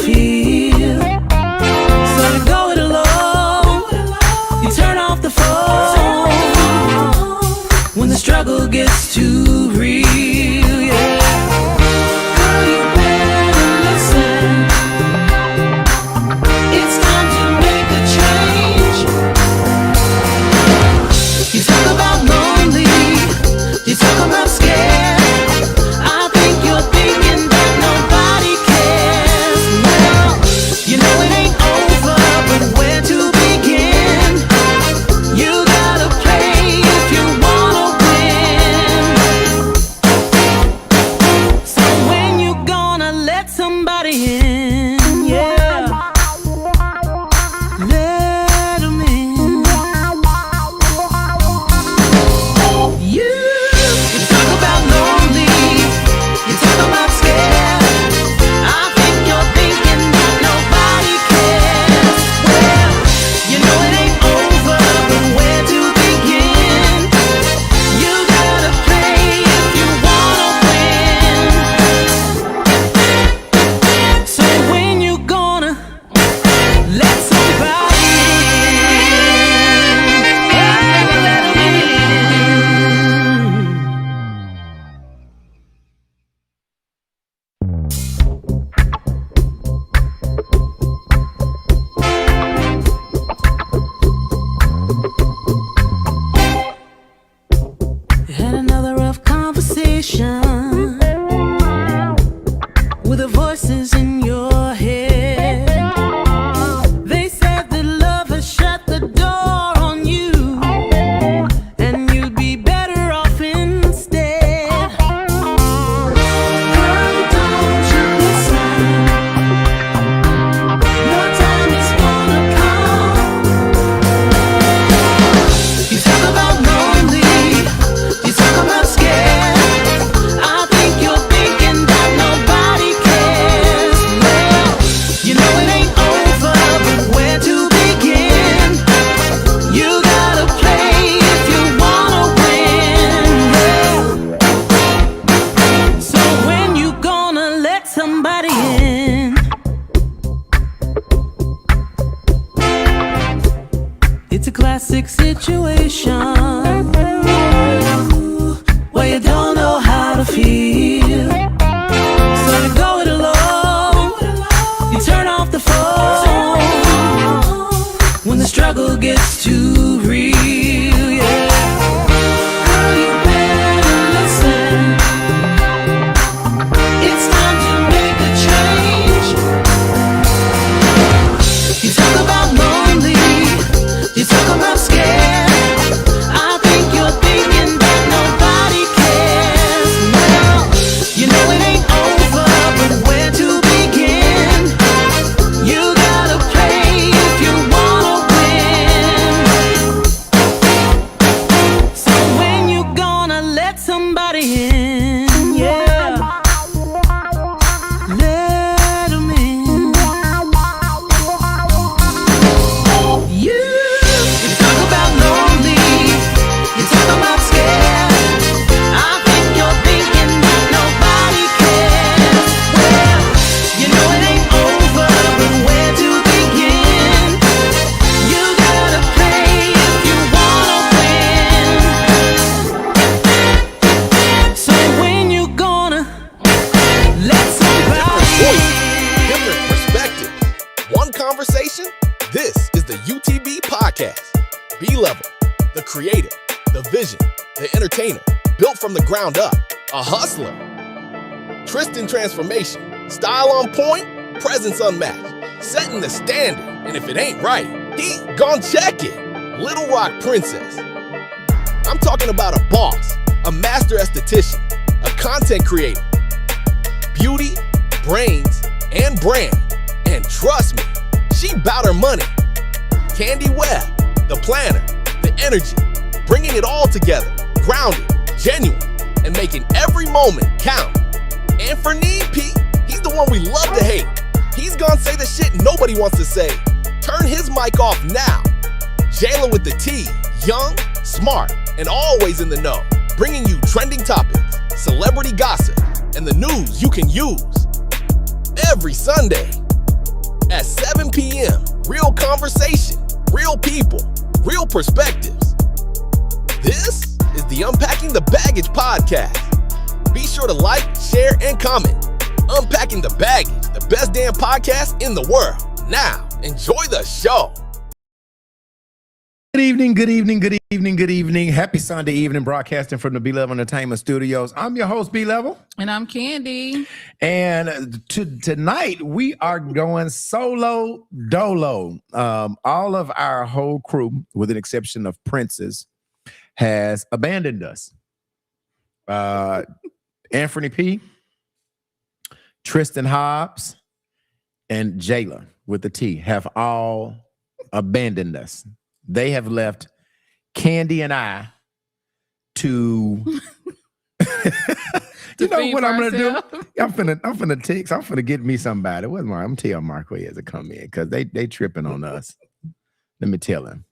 feel. So you go it alone, you turn off the phone when the struggle gets too real, yeah. Girl, you better listen. It's time to make a change. You talk about lonely, you talk about scared. I think you're thinking that nobody cares. Well, you know it ain't over, but where to begin? You gotta play if you wanna win. So when you gonna let somebody in? Yeah, let 'em in. You talk about lonely, you talk about scared. I think you're thinking that nobody cares. Well, you know it ain't over, but where to begin? You gotta play if you wanna win. So when you gonna let somebody in? Let 'em in. Had another rough conversation with the voices in your head. They said that love has shut the door on you, and you'd be better off instead. Girl, don't you listen? Your time is gonna come. You talk about lonely, you talk about scared. I think you're thinking that nobody cares. Well, you know it ain't over, but where to begin? You gotta play if you wanna win. Yeah. So when you gonna let somebody in? It's a classic situation where you don't know how to feel. So you go it alone, you turn off the phone when the struggle gets too real, yeah. Girl, you better listen. It's time to make a change. You talk about lonely, you talk about scared. I think you're thinking that nobody cares. Well, you know it ain't over, but where to begin? You gotta play if you wanna win. So when you gonna let somebody in? Yeah, let 'em in. You talk about lonely, you talk about scared. I think you're thinking that nobody cares. Well, you know it ain't over, but where to begin? You gotta play if you wanna win. So when you gonna let somebody Voices, in? different perspectives, one conversation. This is the UTB podcast. B-Level, the creator, the vision, the entertainer, built from the ground up, a hustler. Tristan transformation, style on point, presence unmatched, setting the standard, and if it ain't right, he gon' check it. Little Rock princess. I'm talking about a boss, a master esthetician, a content creator. Beauty, brains, and brand. And trust me, she bout her money. Candy Webb, the planner, the energy, bringing it all together, grounded, genuine, and making every moment count. And for Need Pete, he's the one we love to hate. He's gonna say the shit nobody wants to say. Turn his mic off now. Jayla with the T, young, smart, and always in the know, bringing you trending topics, celebrity gossip, and the news you can use. Every Sunday, conversation, real people, real perspectives. This is the Unpacking the Baggage podcast. Be sure to like, share, and comment. Unpacking the Baggage, the best damn podcast in the world. Now, enjoy the show. Good evening, good evening, good evening, good evening. Happy Sunday evening, broadcasting from the B-Level Entertainment Studios. I'm your host, B-Level. And I'm Candy. And tonight, we are going solo dolo. All of our whole crew, with an exception of Princess, has abandoned us. Anthony P., Tristan Hobbs, and Jayla with the T have all abandoned us. They have left Candy and I to you know what I'm gonna do? I'm finna text. I'm finna get me somebody. What's Mark? I'm gonna tell Marquez to come in because they tripping on us. Let me tell him.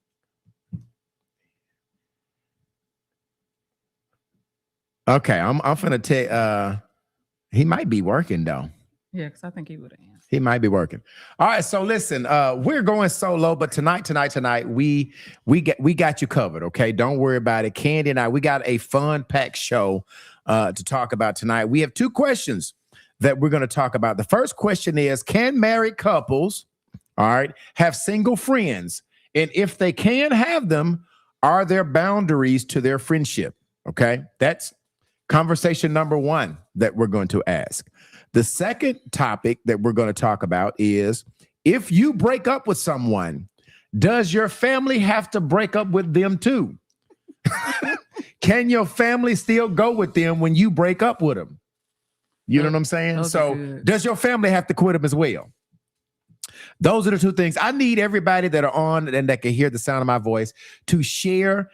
Okay, I'm finna tell. He might be working though. Yeah, because I think he would have answered. He might be working. All right, so listen, we're going solo, but tonight, we got you covered. Okay, don't worry about it. Candy and I, we got a fun-packed show to talk about tonight. We have two questions that we're going to talk about. The first question is: can married couples, all right, have single friends? And if they can have them, are there boundaries to their friendship? Okay, that's conversation number one that we're going to ask. The second topic that we're going to talk about is: if you break up with someone, does your family have to break up with them too? Can your family still go with them when you break up with them? You know what I'm saying? So does your family have to quit them as well? Those are the two things. I need everybody that are on and that can hear the sound of my voice to share.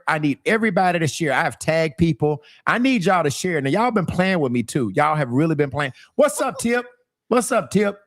I need everybody to share. I have tagged people. I need y'all to share. Now, y'all been playing with me too. Y'all have really been playing. What's up, Tip? What's up, Tip?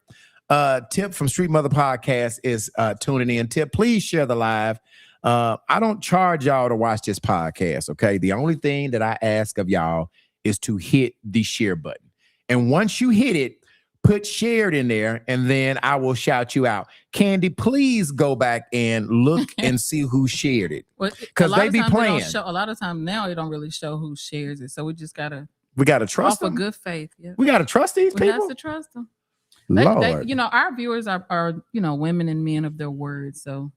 Tip from Street Mother Podcast is tuning in. Tip, please share the live. I don't charge y'all to watch this podcast, okay? The only thing that I ask of y'all is to hit the share button. And once you hit it, put shared in there, and then I will shout you out. Candy, please go back and look and see who shared it. Because they be playing. A lot of times now, it don't really show who shares it. So we just got to trust them. Off of good faith. Yeah. We got to trust these people. We have to trust them. Lord. They, our viewers are women and men of their word. So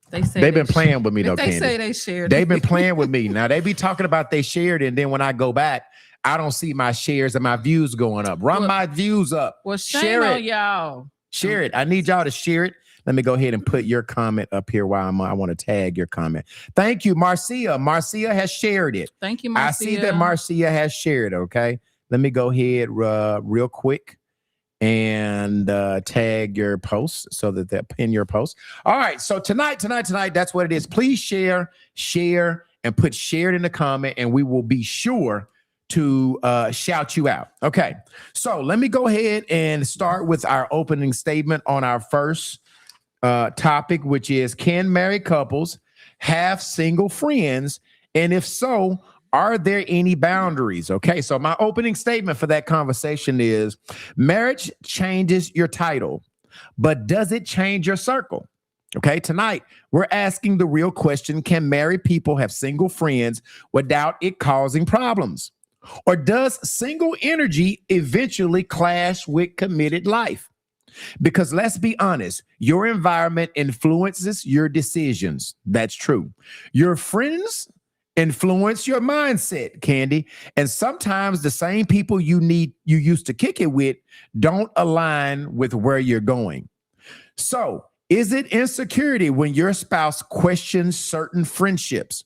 they've been playing with me though, Candy. They say they shared. They've been playing with me. Now they be talking about they shared it, and then when I go back, I don't see my shares and my views going up. Run my views up. Well, share it, y'all. Share it. I need y'all to share it. Let me go ahead and put your comment up here while I want to tag your comment. Thank you, Marcia. Marcia has shared it. Thank you, Marcia. I see that Marcia has shared. Okay, let me go ahead real quick and tag your post so that they'll pin your post. All right. So tonight, that's what it is. Please share, and put shared in the comment, and we will be sure to shout you out. Okay, so let me go ahead and start with our opening statement on our first topic, which is: can married couples have single friends? And if so, are there any boundaries? Okay, so my opening statement for that conversation is: marriage changes your title, but does it change your circle? Okay, tonight we're asking the real question: can married people have single friends without it causing problems? Or does single energy eventually clash with committed life? Because let's be honest, your environment influences your decisions. That's true. Your friends influence your mindset, Candy. And sometimes the same people you used to kick it with don't align with where you're going. So, is it insecurity when your spouse questions certain friendships?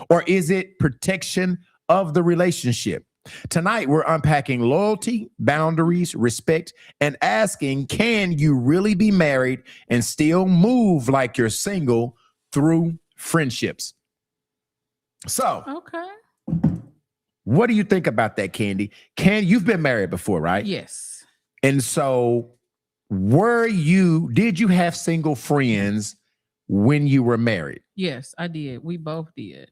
Or is it protection of the relationship? Tonight, we're unpacking loyalty, boundaries, respect, and asking, can you really be married and still move like you're single through friendships? So, okay, what do you think about that, Candy? You've been married before, right? Yes. And so, did you have single friends when you were married? Yes, I did. We both did.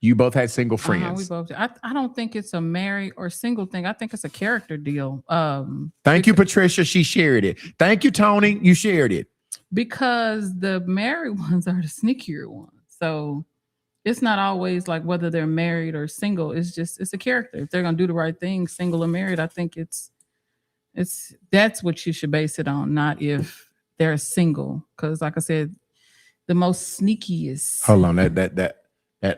You both had single friends. We both did. I don't think it's a married or single thing. I think it's a character deal. Thank you, Patricia. She shared it. Thank you, Tony. You shared it. Because the married ones are the sneakier ones. So it's not always like whether they're married or single. It's a character. If they're gonna do the right thing, single or married, I think it's that's what you should base it on, not if they're single. Because like I said, the most sneakiest. Hold on, that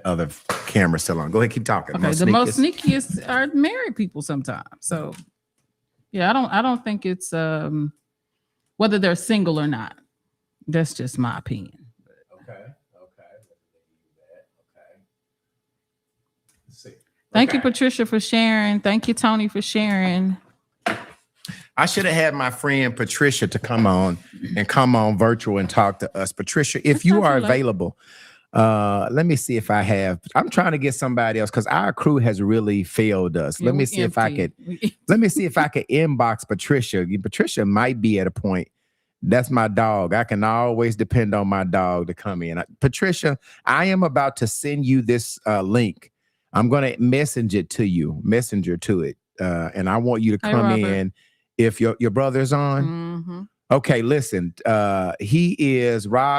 other camera's still on. Go ahead, keep talking. Okay, the most sneakiest are married people sometimes. So yeah, I don't think it's whether they're single or not. That's just my opinion. Okay. Let's see. Thank you, Patricia, for sharing. Thank you, Tony, for sharing. I should have had my friend Patricia to come on virtual and talk to us. Patricia, if you are available, let me see if I have. I'm trying to get somebody else because our crew has really failed us. Yeah, let me see if I could. Let me see if I could inbox Patricia. Patricia might be at a point. That's my dog. I can always depend on my dog to come in. Patricia, I am about to send you this link. I'm going to messenger to it. And I want you to come in if your brother's on. Mm-hmm. Okay, listen. Rob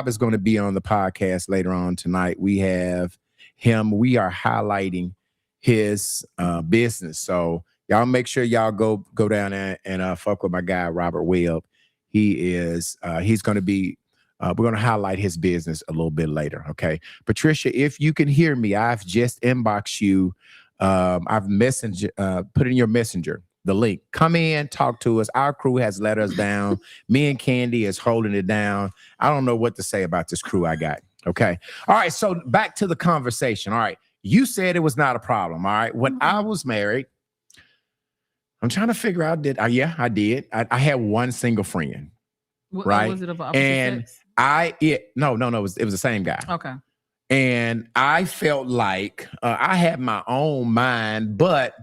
is going to be on the podcast later on tonight. We have him. We are highlighting his business. So y'all make sure y'all go down there and fuck with my guy, Robert Webb. He's going to be, we're going to highlight his business a little bit later. Okay. Patricia, if you can hear me, I've just inboxed you. I've put in your messenger the link. Come in, talk to us. Our crew has let us down. Me and Candy is holding it down. I don't know what to say about this crew I got. Okay. All right. So back to the conversation. All right. You said it was not a problem. All right. When I was married, I'm trying to figure out, yeah, I did. I had one single friend. Right. Was it of opposite sex? No, it was the same guy. Okay. And I felt like I had my own mind, but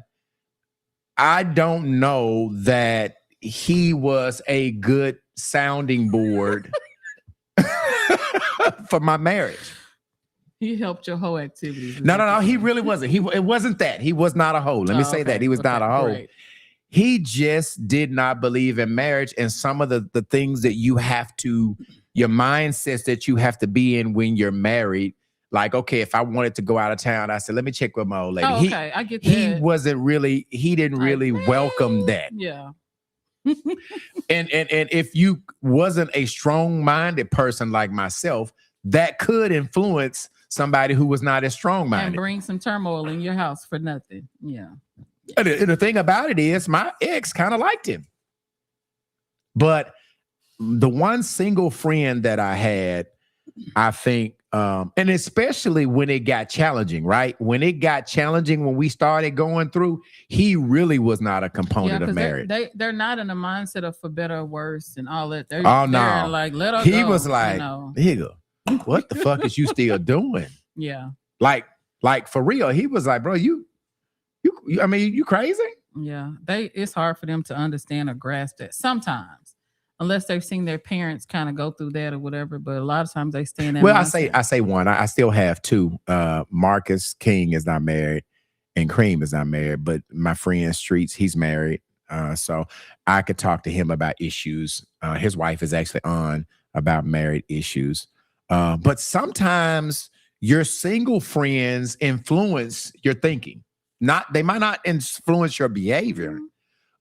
I don't know that he was a good sounding board for my marriage. He helped your whole activities. No. He really wasn't. It wasn't that. He was not a hoe. Let me say that. He was not a hoe. Great. He just did not believe in marriage and some of the things that your mindsets that you have to be in when you're married. Like, okay, if I wanted to go out of town, I said, let me check with my old lady. Oh, okay, I get that. He didn't really welcome that. Yeah. and if you wasn't a strong-minded person like myself, that could influence somebody who was not as strong-minded. And bring some turmoil in your house for nothing. Yeah. And the thing about it is my ex kind of liked him. But the one single friend that I had, I think, and especially when it got challenging, right? When it got challenging, when we started going through, he really was not a component of marriage. They're not in a mindset of for better or worse and all that. They're like, let her he go. Was like, nigga, what the fuck is you still doing? Yeah. Like for real, he was like, bro, you crazy? Yeah. It's hard for them to understand or grasp that sometimes. Unless they've seen their parents kind of go through that or whatever, but a lot of times they stay in that. Well, mindset. I say one. I still have two. Marcus King is not married, and Cream is not married. But my friend Streets, he's married. So I could talk to him about issues. His wife is actually on about married issues. But sometimes your single friends influence your thinking. They might not influence your behavior,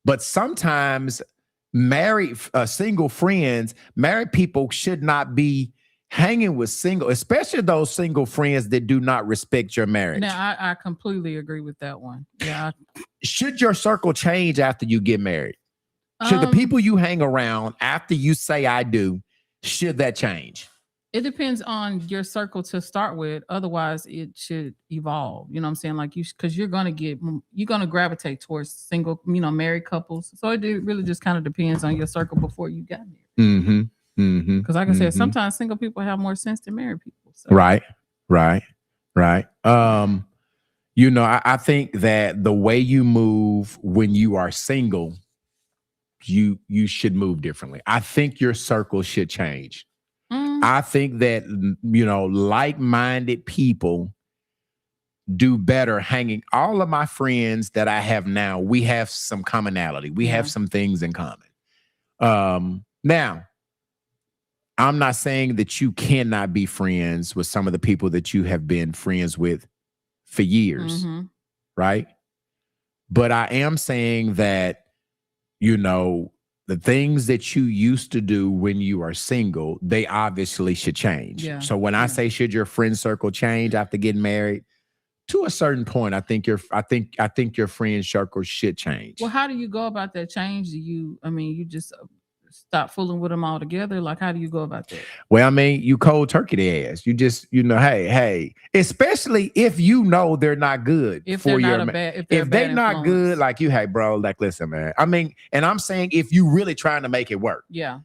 but sometimes single friends, married people should not be hanging with especially those single friends that do not respect your marriage. Now, I completely agree with that one. Yeah. Should your circle change after you get married? Should the people you hang around after you say I do, should that change? It depends on your circle to start with. Otherwise, it should evolve. You know what I'm saying? Like because you're going to gravitate towards single, married couples. So it really just kind of depends on your circle before you got there. Mm-hmm. Mm-hmm. Because like I said, sometimes single people have more sense than married people. So. Right. I think that the way you move when you are single, you should move differently. I think your circle should change. I think that, like-minded people do better hanging. All of my friends that I have now, we have some commonality. We have some things in common. Now, I'm not saying that you cannot be friends with some of the people that you have been friends with for years, Mm-hmm. right? But I am saying that, you know, the things that you used to do when you are single, they obviously should change. Yeah. So when I say should your friend circle change after getting married, to a certain point, I think your friend circle should change. Well, how do you go about that change? You just stop fooling with them altogether? Like, how do you go about that? Well, I mean, you cold turkey their ass. You just, hey, especially if you know they're not good If for they're your not a ma- bad, if they're a if they bad not good, influence. like you, hey, bro, like listen, man. I mean, and I'm saying if you really trying to make it work. Yeah.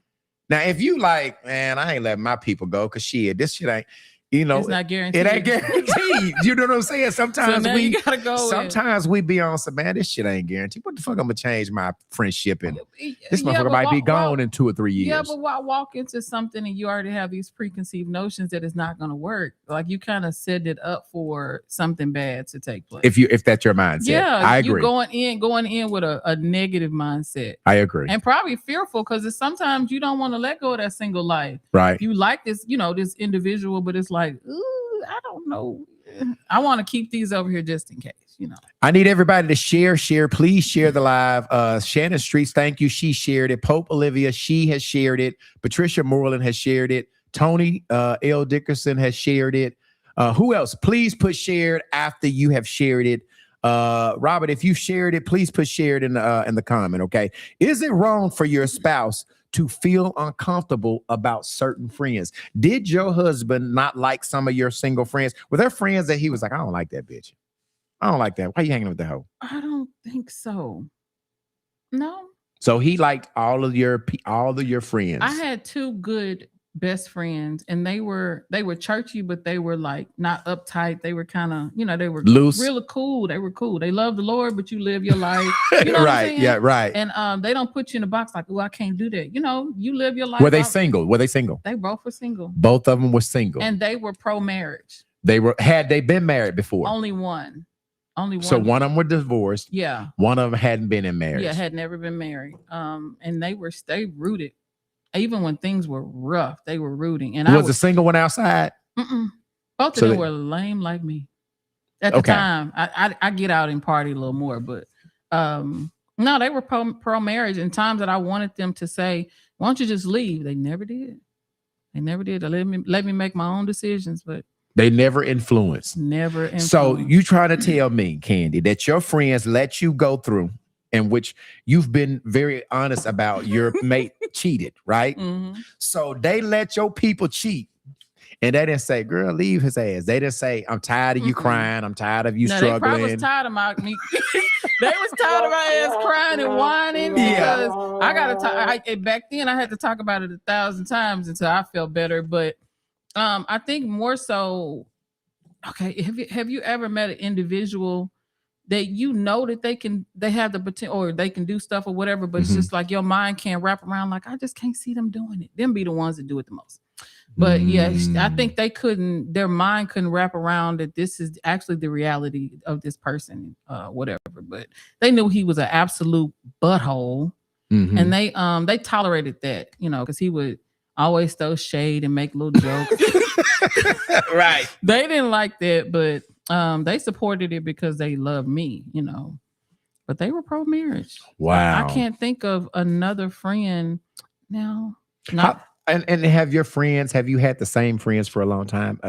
Now, if you like, man, I ain't letting my people go because this shit ain't, It's not guaranteed. It ain't guaranteed. You know what I'm saying? Sometimes So now you gotta go. Sometimes we be on some, man, this shit ain't guaranteed. What the fuck I'm gonna change my friendship and this Yeah, motherfucker but might be gone in 2 or 3 years. Yeah, but why walk into something and you already have these preconceived notions that it's not going to work? Like you kind of set it up for something bad to take place. If that's your mindset, yeah, I agree. You going in with a negative mindset. I agree, and probably fearful because sometimes you don't want to let go of that single life. Right? You like this, this individual, but it's like, ooh, I don't know. I want to keep these over here just in case. I need everybody to share. Please share the live. Shannon Streets, thank you. She shared it. Pope Olivia, she has shared it. Patricia Moreland has shared it. Tony L. Dickerson has shared it. Who else? Please put shared after you have shared it. Robert, if you shared it, please put shared in the comment. Okay. Is it wrong for your spouse to feel uncomfortable about certain friends? Did your husband not like some of your single friends? Were there friends that he was like, I don't like that bitch? I don't like that. Why are you hanging with the hoe? I don't think so. No. So he liked all of your friends. I had 2 good best friends, and they were churchy, but they were like not uptight. They were kind of, they were loose, really cool. They were cool. They love the Lord, but you live your life. You know right? Yeah, right. And they don't put you in a box like, oh, I can't do that. You live your life. Were they single? They both were single. Both of them were single, and they were pro-marriage. Had they been married before? Only one. So one of them were divorced. Yeah. One of them hadn't been in marriage. Yeah, had never been married. And they rooted. Even when things were rough, they were rooting. And was a single one outside? Both of them were lame like me. At the time, I get out and party a little more, but no, they were pro marriage. And times that I wanted them to say, "Why don't you just leave?" They never did. They let me make my own decisions, but they never influenced. Never influenced. So you trying to tell me, Candy, that your friends let you go through, in which you've been very honest about your mate cheated, right? Mm-hmm. So they let your people cheat. And they didn't say, girl, leave his ass. They didn't say, I'm tired of you crying. I'm tired of you struggling. They probably was tired of me. They was tired of my ass crying and whining because I got to talk. Back then, I had to talk about it 1,000 times until I felt better. But I think more so, okay, have you ever met an individual that that they have the potential or they can do stuff or whatever, but it's just like your mind can't wrap around, like, I just can't see them doing it. Them be the ones that do it the most. But yes, I think their mind couldn't wrap around that this is actually the reality of this person, whatever. But they knew he was an absolute butthole, and they tolerated that, because he would always throw shade and make little jokes. Right. They didn't like that, but they supported it because they loved me, But they were pro-marriage. Wow. I can't think of another friend now. And have you had the same friends for a long time?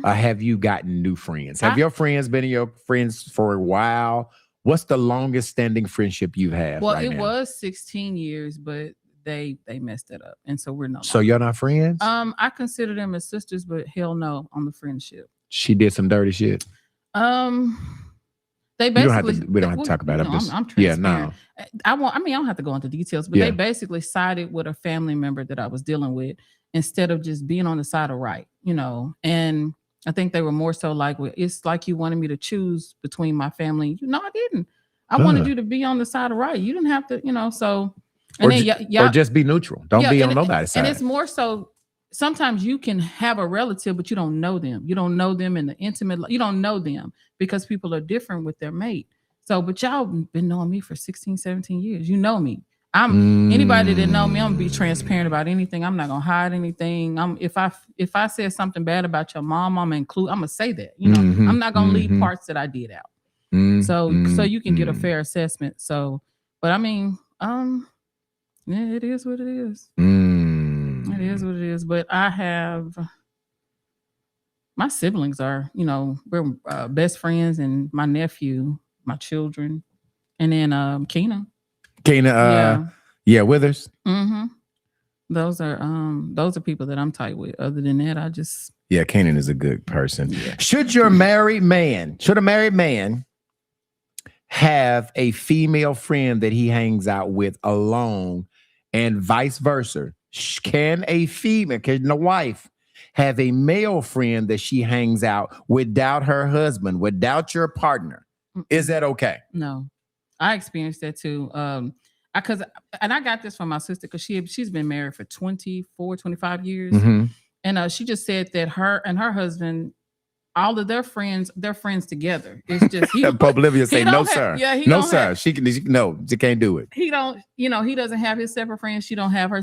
Have you gotten new friends? Have your friends been your friends for a while? What's the longest standing friendship you've had? Well, it was 16 years, but they messed it up. And so we're not. So you're not friends? I consider them as sisters, but hell no on the friendship. She did some dirty shit. They basically we don't have to talk about it. I'm transparent. Yeah, no. I don't have to go into details, but they basically sided with a family member that I was dealing with instead of just being on the side of right, And I think they were more so like, well, it's like you wanted me to choose between my family. No, I didn't. I wanted you to be on the side of right. You didn't have to, so. And or just be neutral. Don't be on nobody's side. And it's more so, sometimes you can have a relative, but you don't know them. You don't know them in the intimate. You don't know them because people are different with their mate. So, but y'all been knowing me for 16, 17 years. You know me. Anybody that know me, I'm gonna be transparent about anything. I'm not gonna hide anything. If I said something bad about your mom, I'm gonna say that. I'm not gonna leave parts that I did out. So you can get a fair assessment. So, but I mean, yeah, it is what it is. It is what it is. But I have my siblings are, we're best friends, and my nephew, my children, and then Keena. Yeah, Withers. Mm-hmm. Those are people that I'm tight with. Other than that, Kanan is a good person. Yeah. Should a married man have a female friend that he hangs out with alone, and vice versa? Can the wife have a male friend that she hangs out without her husband, without your partner? Is that okay? No, I experienced that too. I got this from my sister, because she's been married for 24, 25 years. And she just said that her and her husband, all of their friends, they're friends together. It's just Pope Olivia say no, sir. Yeah, no, sir. She can't do it. He don't, he doesn't have his separate friends. She don't have her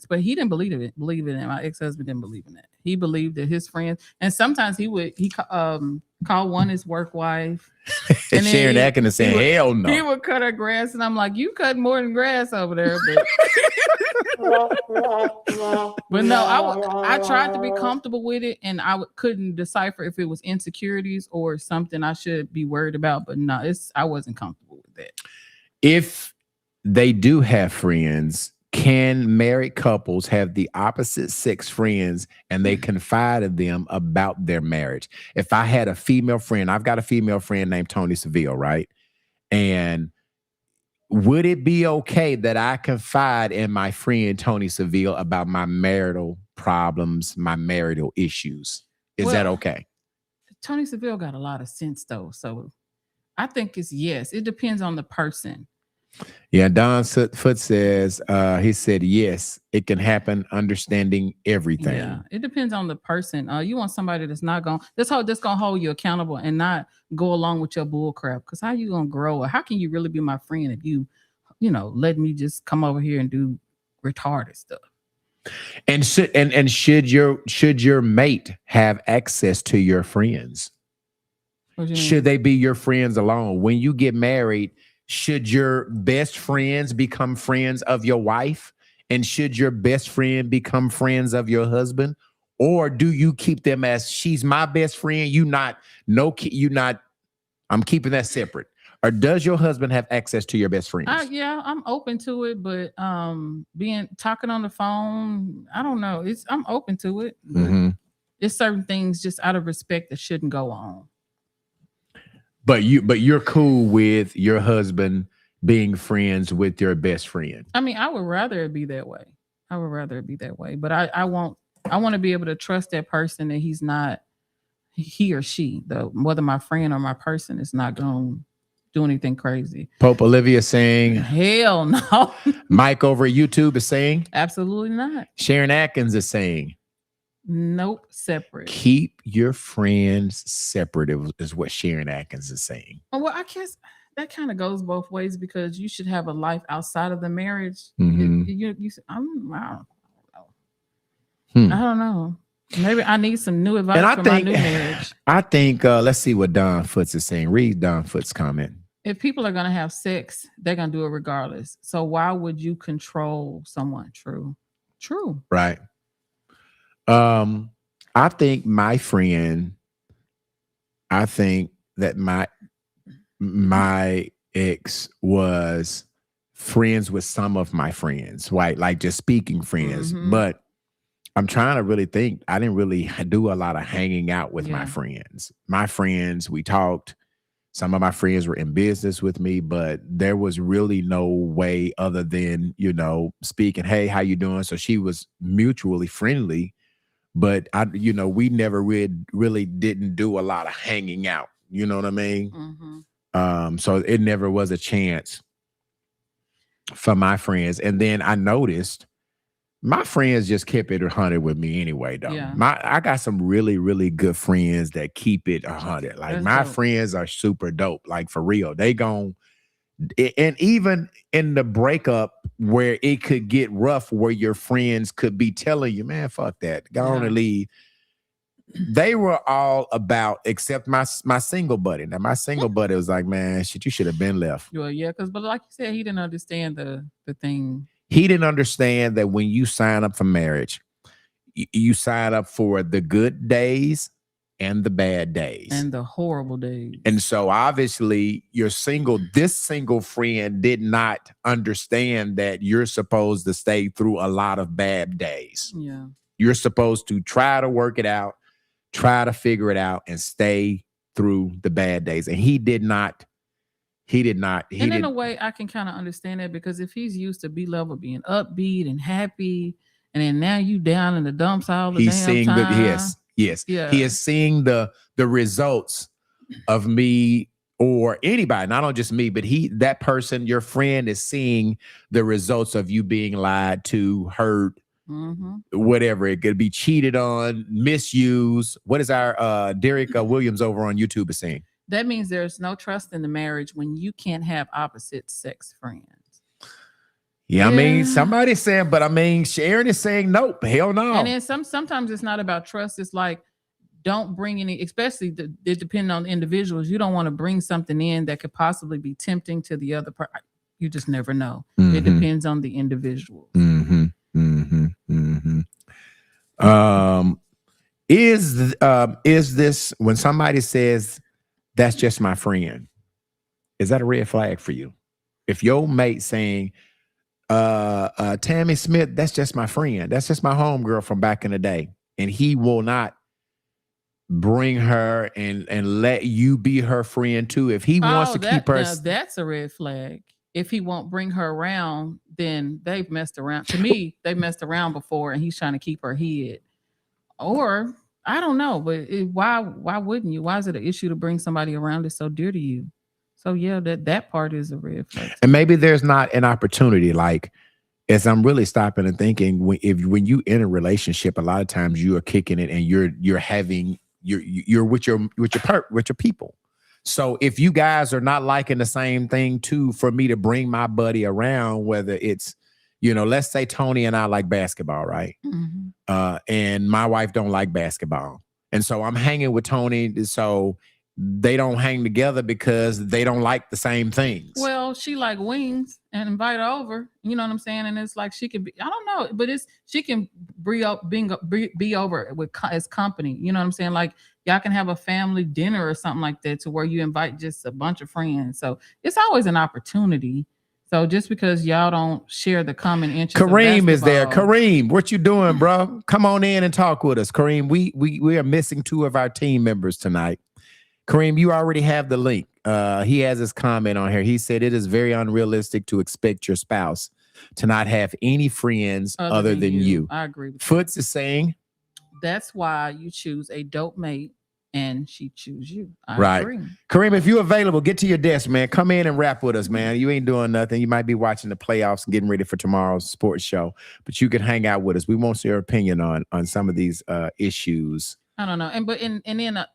but he didn't believe it. My ex-husband didn't believe in that. He believed that his friends, and sometimes he call one his work wife. And Sharon Atkins saying, hell no. He would cut her grass, and I'm like, you cut more than grass over there. But no, I tried to be comfortable with it, and couldn't decipher if it was insecurities or something I should be worried about. But no, I wasn't comfortable with that. If they do have friends, can married couples have the opposite sex friends and they confide in them about their marriage? If I had a female friend, I've got a female friend named Tony Seville, right? And would it be okay that I confide in my friend Tony Seville about my marital problems, my marital issues? Is that okay? Tony Seville got a lot of sense, though. So I think it's yes. It depends on the person. Yeah, Don Foot says, he said, yes, it can happen, understanding everything. Yeah, it depends on the person. You want somebody that's not going to hold you accountable and not go along with your bull crap. Because how you going to grow? Or how can you really be my friend if you let me just come over here and do retarded stuff? And should your mate have access to your friends? Should they be your friends alone? When you get married, should your best friends become friends of your wife? And should your best friend become friends of your husband? Or do you keep them as, she's my best friend, I'm keeping that separate? Or does your husband have access to your best friends? Yeah, I'm open to it, but talking on the phone, I don't know. I'm open to it. It's certain things just out of respect that shouldn't go on. But you're cool with your husband being friends with your best friend. I mean, I would rather it be that way. But I want to be able to trust that person, that he's not, he or she, whether my friend or my person, is not going to do anything crazy. Pope Olivia saying, hell no. Mike over at YouTube is saying, absolutely not. Sharon Atkins is saying, nope, separate. Keep your friends separate, is what Sharon Atkins is saying. Well, I guess that kind of goes both ways, because you should have a life outside of the marriage. I don't know. Maybe I need some new advice for my new marriage. I think, let's see what Don Foots is saying. Read Don Foots' comment. If people are going to have sex, they're going to do it regardless. So why would you control someone? True. Right. I think that my ex was friends with some of my friends, right? Like just speaking friends. But I'm trying to really think. I didn't really do a lot of hanging out with my friends. My friends, we talked. Some of my friends were in business with me, but there was really no way other than, speaking, hey, how you doing? So she was mutually friendly. But we never really didn't do a lot of hanging out. You know what I mean? So it never was a chance for my friends. And then I noticed my friends just kept it 100 with me anyway, though. Yeah. I got some really, really good friends that keep it 100. Like, that's my dope. Friends are super dope. Like, for real. They And even in the breakup where it could get rough, where your friends could be telling you, man, fuck that, go on Yeah. and leave. They were all about, except my single buddy. Now my single buddy was like, man, shit, you should have been left. Well, yeah, but like you said, he didn't understand the thing. He didn't understand that when you sign up for marriage, you sign up for the good days and the bad days And the horrible days. And so obviously this single friend did not understand that you're supposed to stay through a lot of bad days. Yeah. You're supposed to try to work it out, try to figure it out, and stay through the bad days. And he did not. And in a way, I can kind of understand that, because if he's used to B-level being upbeat and happy, and then now you down in the dumps all the he's damn seeing time. Yes. Yeah. He is seeing the results of me, or anybody, not just me, but that person, your friend, is seeing the results of you being lied to, hurt, whatever. It could be cheated on, misused. What is our Derek Williams over on YouTube is saying? That means there's no trust in the marriage when you can't have opposite sex friends. Yeah, I mean, somebody's saying, but I mean, Sharon is saying, nope, hell no. And then sometimes it's not about trust. It's like, don't bring any, especially it depending on the individuals. You don't want to bring something in that could possibly be tempting to the other part. You just never know. It depends on the individual. Is this, when somebody says, that's just my friend, is that a red flag for you? If your mate saying, Tammy Smith, that's just my friend, that's just my homegirl from back in the day, and he will not bring her and let you be her friend too. If he wants to keep her, now that's a red flag. If he won't bring her around, then they've messed around. To me, they messed around before, and he's trying to keep her hid. Or I don't know, but why wouldn't you? Why is it an issue to bring somebody around that's so dear to you? So yeah, that part is a red flag. And maybe there's not an opportunity. Like, as I'm really stopping and thinking, when you in a relationship, a lot of times you are kicking it, and you're with your people. So if you guys are not liking the same thing too, for me to bring my buddy around, whether it's, let's say Tony and I like basketball, right? And my wife don't like basketball. And so I'm hanging with Tony. So they don't hang together because they don't like the same things. Well, she like wings, and invite her over. You know what I'm saying? And it's like she could be, I don't know, but she can be over as company. You know what I'm saying? Like, y'all can have a family dinner or something like that, to where you invite just a bunch of friends. So it's always an opportunity. So just because y'all don't share the common interest, Kareem is there. Kareem, what you doing, bro? Come on in and talk with us. Kareem, we are missing 2 of our team members tonight. Kareem, you already have the link. He has his comment on here. He said it is very unrealistic to expect your spouse to not have any friends other than you. I agree with Foots is saying, that's why you choose a dope mate, and she choose you. I agree. Kareem, if you're available, get to your desk, man. Come in and rap with us, man. You ain't doing nothing. You might be watching the playoffs and getting ready for tomorrow's sports show, but you can hang out with us. We want your opinion on some of these issues. I don't know. And then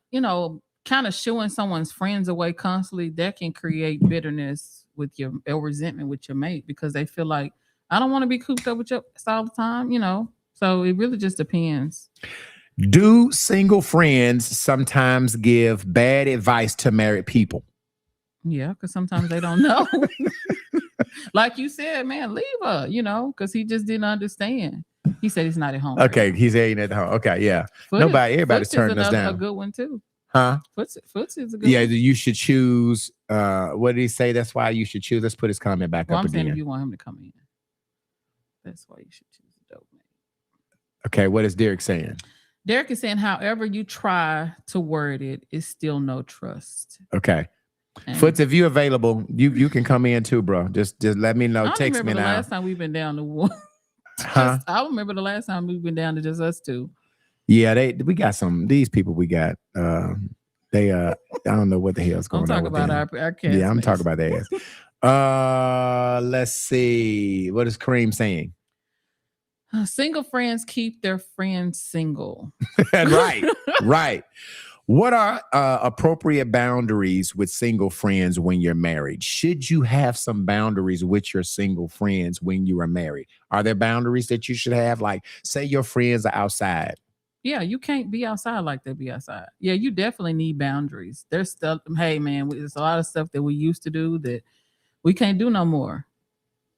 kind of shooing someone's friends away constantly, that can create bitterness with or resentment with your mate, because they feel like, I don't want to be cooped up with you all the time, So it really just depends. Do single friends sometimes give bad advice to married people? Yeah, because sometimes they don't know. Like you said, man, leave her, because he just didn't understand. He said he's not at home. Okay, he's ain't at home. Okay, yeah. Everybody's turning us down. A good one too. Huh? Foots is a good one. Yeah, you should choose. What did he say? That's why you should choose. Let's put his comment back up I'm saying again. if you want him to come in, that's why you should choose a dope mate. Okay, what is Derek saying? Derek is saying, however you try to word it, is still no trust. Okay. Foots, if you're available, you can come in too, bro. Just let me know. Text me now. The last time we've been down to one. Huh? I remember the last time we've been down to just us two. Yeah, we got these people we got. They I don't know what the hell's going on. I'm talking about our cast. Yeah, I'm talking about their ass. Let's see. What is Kareem saying? Single friends keep their friends single. Right. What are appropriate boundaries with single friends when you're married? Should you have some boundaries with your single friends when you are married? Are there boundaries that you should have? Like, say your friends are outside. Yeah, you can't be outside like they be outside. Yeah, you definitely need boundaries. There's stuff. Hey, man, there's a lot of stuff that we used to do that we can't do no more.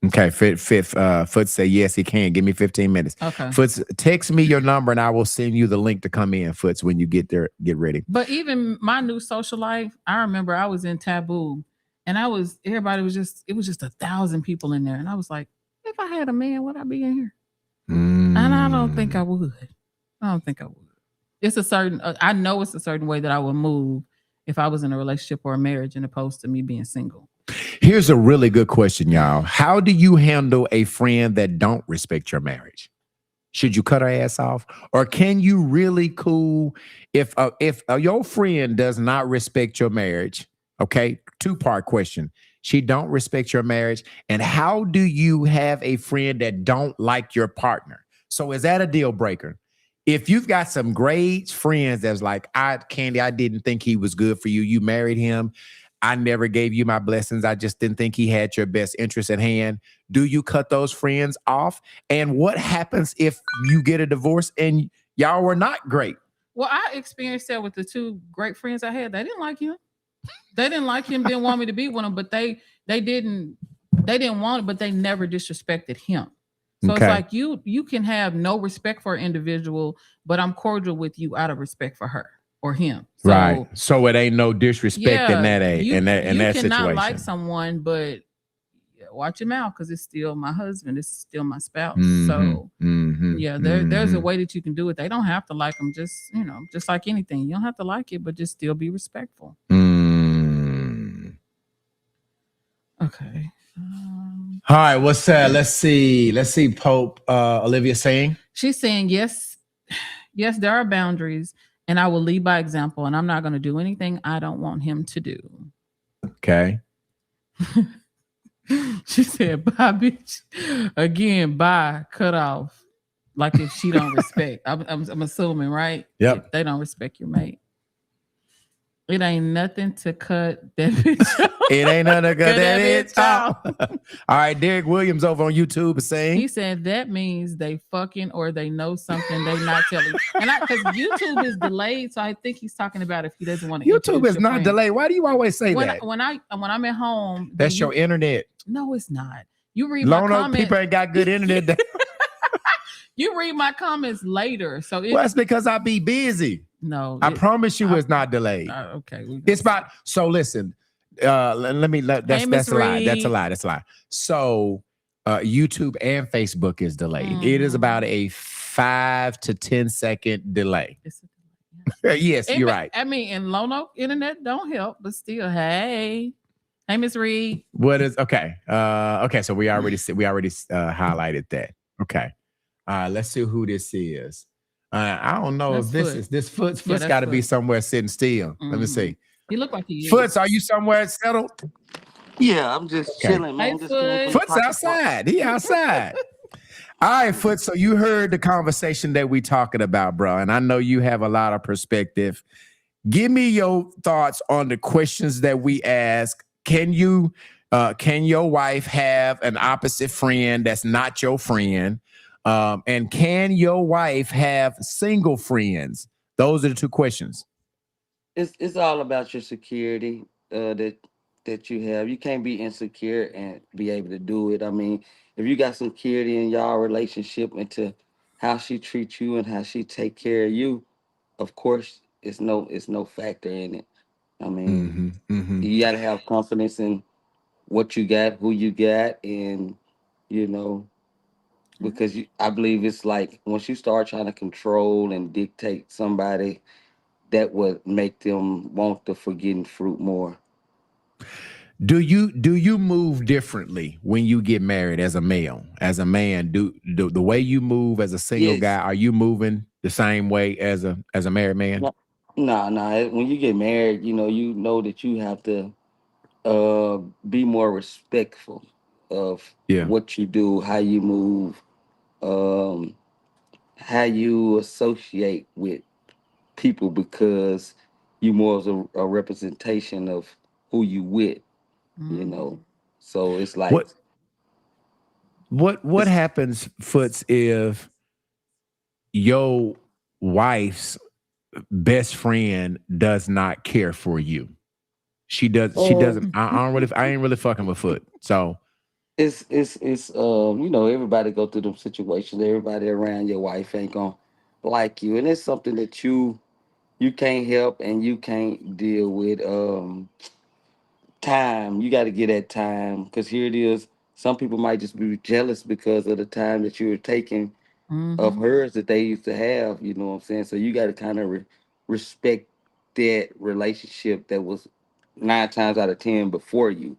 Okay, Foot say yes, he can. Give me 15 minutes. Okay. Foots, text me your number and I will send you the link to come in, Foots, when you get there, get ready. But even my new social life, I remember I was in Taboo, and everybody was it was just 1,000 people in there, and I was like, if I had a man, would I be in here? And I don't think I would. I don't think I would. It's a certain. I know it's a certain way that I would move if I was in a relationship or a marriage, in opposed to me being single. Here's a really good question, y'all. How do you handle a friend that don't respect your marriage? Should you cut her ass off, or can you really cool if your friend does not respect your marriage? Okay, two-part question. She don't respect your marriage, and how do you have a friend that don't like your partner? So is that a deal breaker? If you've got some great friends that's like, Candy, I didn't think he was good for you. You married him. I never gave you my blessings. I just didn't think he had your best interest at hand. Do you cut those friends off? And what happens if you get a divorce and y'all were not great? Well, I experienced that with the two great friends I had. They didn't like him. They didn't like him. Didn't want me to be with him. But they didn't want it. But they never disrespected him. So Okay. it's like you can have no respect for an individual, but I'm cordial with you out of respect for her or him. So, Right. So it ain't no disrespect in that you that cannot situation. like someone, but watch your mouth, because it's still my husband. It's still my spouse. So yeah, there's a way that you can do it. They don't have to like them. Just like anything, you don't have to like it, but just still be respectful. Okay. All right, what's that? Let's see. Pope Olivia saying. She's saying yes, there are boundaries, and I will lead by example, and I'm not going to do anything I don't want him to do. Okay. She said, bye, bitch. Again, bye, cut off. Like if she don't respect. I'm assuming, right? Yep. If they don't respect your mate. It ain't nothing to cut that bitch off. It ain't nothing to cut that bitch off. All right, Derek Williams over on YouTube is saying. He said that means they fucking or they know something they not telling. And because YouTube is delayed, so I think he's talking about if he doesn't want to. YouTube is not delayed. Why do you always say that? When I'm at home, that's your internet. No, it's not. You read my comments. People ain't got good internet. You read my comments later, so that's because I be busy. No, I promise you, it's not delayed. Okay, it's about. So listen, that's a lie. That's a lie. So YouTube and Facebook is delayed. It is about a 5 to 10 second delay. Yes, you're right. I mean, and Lono internet don't help, but still, hey, Miss Reed. What is okay? Okay, so we already highlighted that. Okay, let's see who this is. I don't know if this Foot's got to be somewhere sitting still. Let me see. He look like he is. Foots, are you somewhere settled? Yeah, I'm just chilling, man. Foot's outside. He outside. All right, Foot. So you heard the conversation that we talking about, bro, and I know you have a lot of perspective. Give me your thoughts on the questions that we ask. Can your wife have an opposite friend that's not your friend? And can your wife have single friends? Those are the two questions. It's all about your security that you have. You can't be insecure and be able to do it. I mean, if you got security in y'all relationship into how she treats you and how she take care of you, of course, it's no factor in it. I mean, you got to have confidence in what you got, who you got, and because I believe it's like once you start trying to control and dictate somebody, that would make them want the forbidden fruit more. Do you move differently when you get married as a male? As a man, do the way you move as a single guy, are you moving the same way as a married man? No. When you get married, you know that you have to be more respectful of what you do, how you move, how you associate with people, because you more as a representation of who you with, you Mhm. know. So it's like What what it's happens, Foots, if your wife's best friend does not care for you? She uh, doesn't. I ain't really fucking with Foot. So it's you know, everybody go through them situations. Everybody around your wife ain't gonna like you, and it's something that you can't help and you can't deal with. Time, you got to get that time, because here it is. Some people might just be jealous because of the time that you were taking of Mhm. hers that they used to have. You know what I'm saying? So you got to kind of respect that relationship that was 9 times out of 10 before you.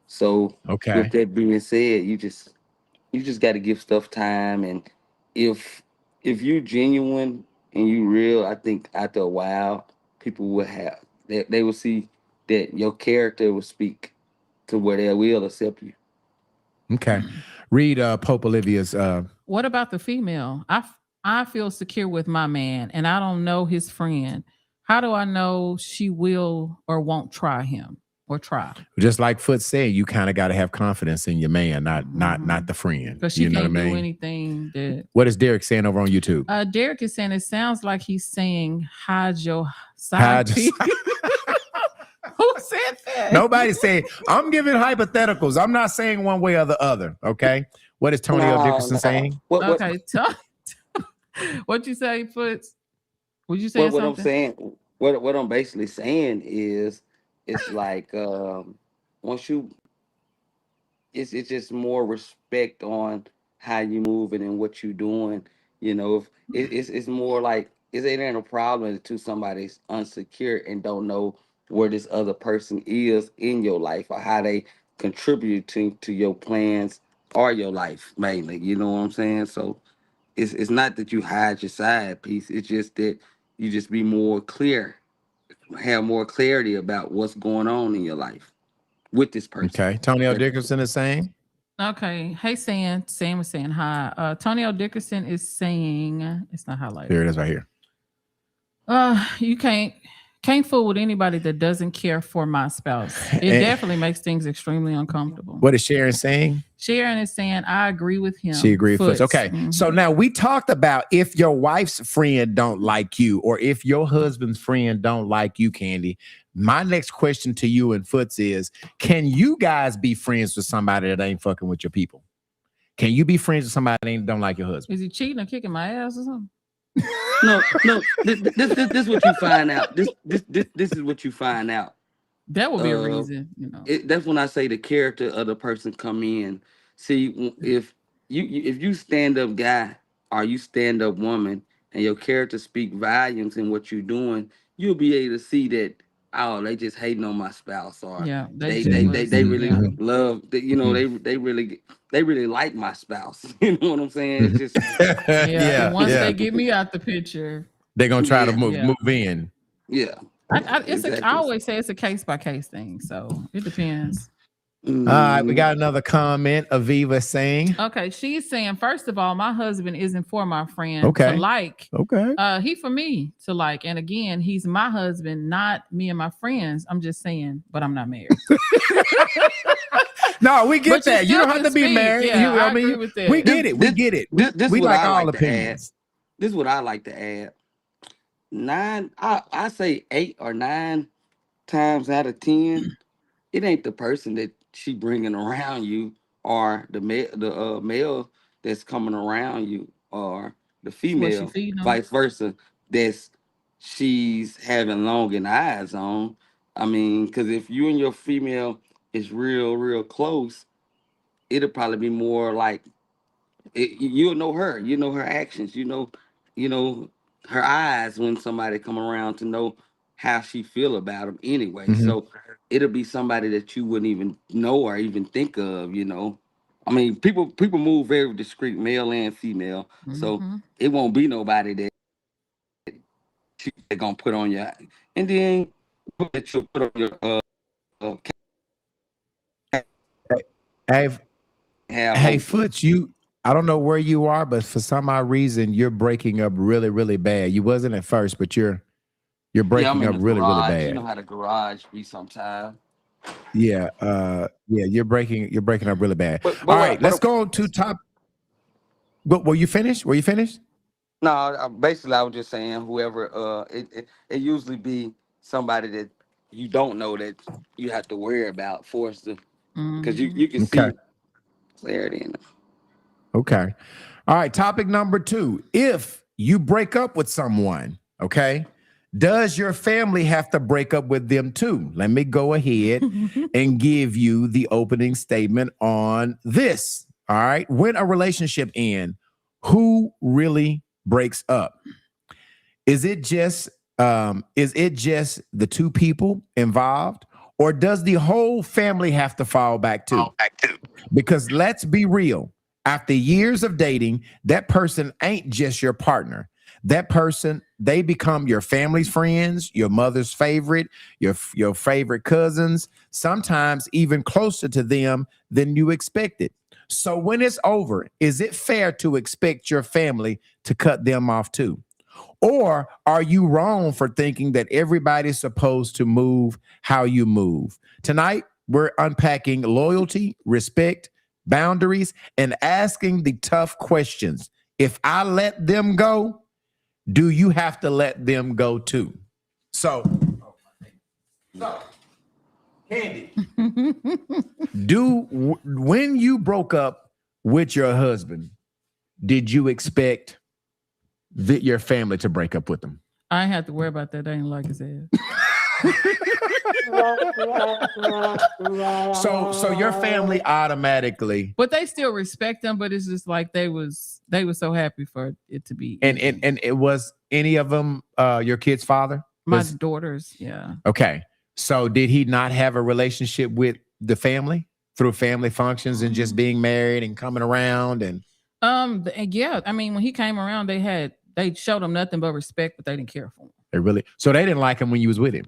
So with okay, that being said, you just got to give stuff time. And if if you genuine and you real, I think after a while people will have they will see that your character will speak to where they will accept you. okay. Mm. Read Pope Olivia's. What about the female? I feel secure with my man, and I don't know his friend. How do I know she will or won't try him or try? Just like Foot said, you kind of got to have confidence in your man, not the friend. Because she You know what I can't do mean? anything that. What is Derek saying over on YouTube? Derek is saying it sounds like he's saying hide your How side just piece. Who said that? nobody say I'm giving hypotheticals. I'm not saying one way or the other. Okay. What is Tony L. No, Dickerson no. saying? What Okay, what you say, Foots? Was you saying what I'm something? saying, what I'm basically saying is, it's like once you, it's just more respect on how you moving and what you doing. You know, if it's more like, is it ain't a problem to somebody's unsecure and don't know where this other person is in your life or how they contribute to your plans or your life mainly. You know what I'm saying? So it's not that you hide your side piece. It's just that you just be more clear, have more clarity about what's going on in your life with this person. Okay. Tony L. Dickerson is saying. Okay. Hey, Sam was saying hi. Tony L. Dickerson is saying it's not There highlighted. it is right here. You can't fool with anybody that doesn't care for my spouse. It And definitely makes things extremely uncomfortable. what is Sharon saying? Sharon is saying I agree with She him. agreed first. Foots. Okay. So now we talked about if your wife's friend don't like you or if your husband's friend don't like you, Candy. My next question to you and Foots is, can you guys be friends with somebody that ain't fucking with your people? Can you be friends with somebody that ain't don't like your husband? Is he cheating or kicking my ass or something? No, no. This what you find out. This is what you find out. That would be a Uh, reason, you know. that's when I say the character of the person come in. See, if if you stand up guy or you stand up woman and your character speak volumes in what you're doing, you'll be able to see that, oh, they just hating on my spouse, or Yeah, they they just they they, was. they Mhm, really Yeah, mhm, love, you know, mhm. they really like my spouse. You know what I'm saying? It's just yeah. And Yeah, once yeah. they get me out the picture, They're gonna try to yeah, move yeah. in. yeah, I exactly. always say it's a case by case thing, so it depends. All right, we Mhm. got another comment. Aviva saying, Okay, she's saying first of all, my husband isn't for my friend to okay, like. okay. He for me to like, and again, he's my husband, not me and my friends. I'm just saying, but I'm not married. No, we get But you that. You still don't have can to be speak. married. Yeah, You, I I mean, agree with we that. get it. We get it. This We what like I all like to add. opinions. This is what I like to add. Nine, I say 8 or 9 times out of 10, it ain't the person that she bringing around you, or the male that's coming around you, or the It's what she female, feeding them. vice versa, that's she's having longing eyes on. I mean, because if you and your female is real close, it'll probably be more like, you'll know her. You know her actions. You know her eyes when somebody come around, to know how she feel about them anyway. Mhm. So it'll be somebody that you wouldn't even know or even think of. You know, I mean, people move very discreet, male and female. So Hmm. it won't be nobody that they're gonna put on your, and then that you'll put on your uh Hey, have hey, open. Foots, you. I don't know where you are, but for some odd reason, you're breaking up really, really bad. You wasn't at first, but you're You're Yeah, I'm breaking in up the really, really garage. You bad. know how the garage be sometimes. Yeah, yeah, you're breaking up really bad. But All what? right, let's go to top. But were you finished? Were you finished? No, basically I was just saying whoever. It usually be somebody that you don't know that you have to worry about for us to, because Mhm. you can Okay. see clarity in it. Okay. All right. Topic number 2. If you break up with someone, okay, does your family have to break up with them too? Let me go ahead and give you the opening statement on this. All right. When a relationship ends, who really breaks up? Is it just the two people involved, or does the whole family have to fall back too? Because let's be real, after years of dating, that person ain't just your partner. That person, they become your family's friends, your mother's favorite, your favorite cousins, sometimes even closer to them than you expected. So when it's over, is it fair to expect your family to cut them off too? Or are you wrong for thinking that everybody's supposed to move how you move? Tonight, we're unpacking loyalty, respect, boundaries, and asking the tough questions. If I let them go, do you have to let them go too? So, Candy, when you broke up with your husband, did you expect your family to break up with them? I ain't have to worry about that. They ain't like his ass. So your family automatically But they still respect them. But it's just like they was so happy for it to be. and ending. and it was any of them your kid's father? My daughters, yeah. Okay. So did he not have a relationship with the family through family functions and just being married and coming around and Yeah. I mean, when he came around, they showed him nothing but respect, but they didn't care for him. they didn't like him when you was with him?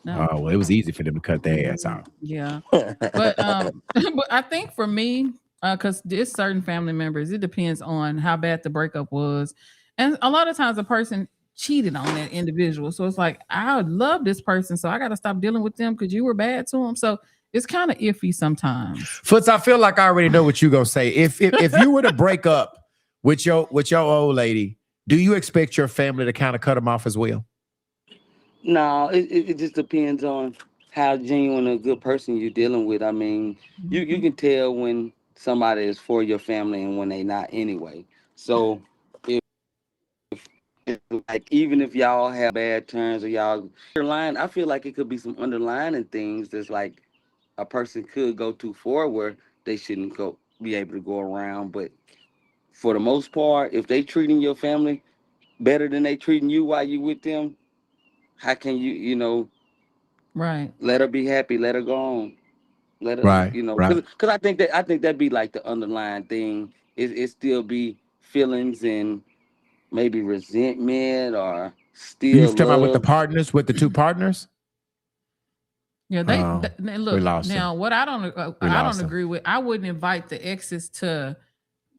No. Oh, well, it was easy for them to cut their ass out. Yeah. But but I think for me, because there's certain family members, it depends on how bad the breakup was. And a lot of times a person cheated on that individual. So it's like, I love this person, so I gotta stop dealing with them because you were bad to them. So it's kind of iffy sometimes. Foots, I feel like I already know what you're gonna say. If you were to break up with your old lady, do you expect your family to kind of cut them off as well? No, it just depends on how genuine a good person you're dealing with. I mean, you can tell when somebody is for your family and when they not anyway. So like even if y'all have bad terms or y'all underlying, I feel like it could be some underlying things that's like a person could go too far where they shouldn't go be able to go around. But for the most part, if they treating your family better than they treating you while you with them, how can Right. let her be happy, let her go on, let her Right, right. because I think that'd be like the underlying thing. It still be feelings and maybe resentment or You still talking about with the love. partners, with the two partners? Yeah, Oh, we look lost her. now. What I don't We I lost don't her. agree with. I wouldn't invite the exes to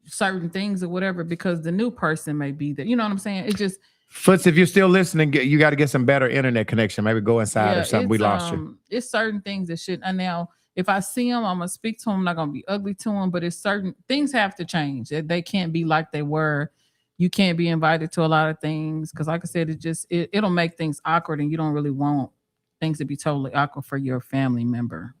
certain things or whatever because the new person may be there. You know what I'm saying? It just Foots, if you're still listening, you got to get some better internet connection. Maybe go inside or yeah, something. We lost you. it's certain things that should. And now, if I see them, I'm gonna speak to them. I'm not gonna be ugly to them, but it's certain things have to change. They can't be like they were. You can't be invited to a lot of things because, like I said, it'll make things awkward, and you don't really want things to be totally awkward for your family member.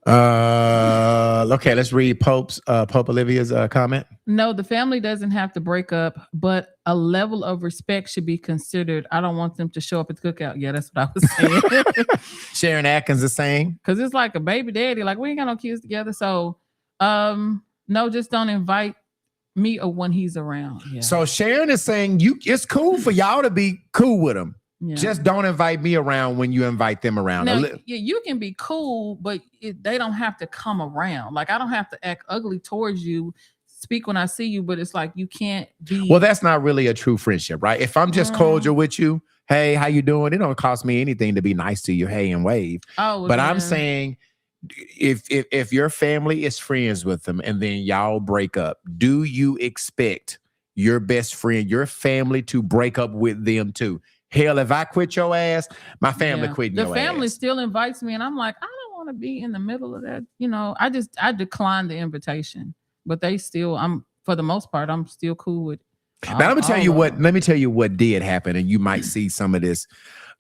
Okay, let's read Pope Olivia's comment. No, the family doesn't have to break up, but a level of respect should be considered. I don't want them to show up at the cookout. Yeah, that's what I was saying. Sharon Atkins is saying, Because it's like a baby daddy. Like, we ain't got no kids together. So, no, just don't invite me or when he's around. Yeah. so Sharon is saying it's cool for y'all to be cool with him. Yeah. Just don't invite me around when you invite them around. Now, yeah, you can be cool, but they don't have to come around. Like, I don't have to act ugly towards you, speak when I see you, but it's like you can't be. Well, that's not really a true friendship, right? If I'm just cordial with you, hey, how you doing? It don't cost me anything to be nice to you, hey, and wave. Oh, but I'm saying if your family is friends with them and then y'all break up, do you expect your best friend, your family to break up with them too. Hell, if I quit your ass, my family quitting The your family ass. still invites me, and I'm like, I don't want to be in the middle of that. I declined the invitation, but they still. I'm for the most part, I'm still cool with. Now let me tell all you of what. them. Let me tell you what did happen, and you might see some of this.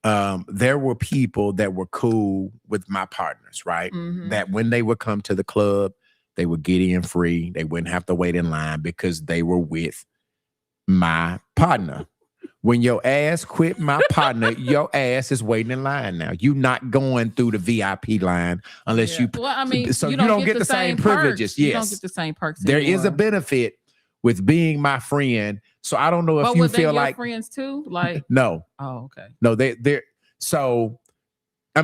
There were people that were cool with my partners, right? Mhm. That when they would come to the club, they would get in free. They wouldn't have to wait in line because they were with my partner. When your ass quit my partner, your ass is waiting in line now. You not going through the VIP line unless Yeah. Well, I mean, so you you don't get get the same perks. privileges. You don't get Yes. the same perks There is a anymore. benefit with being my friend. So I don't know if But you were they feel your like friends too? Like, no, oh, okay. no, they're so I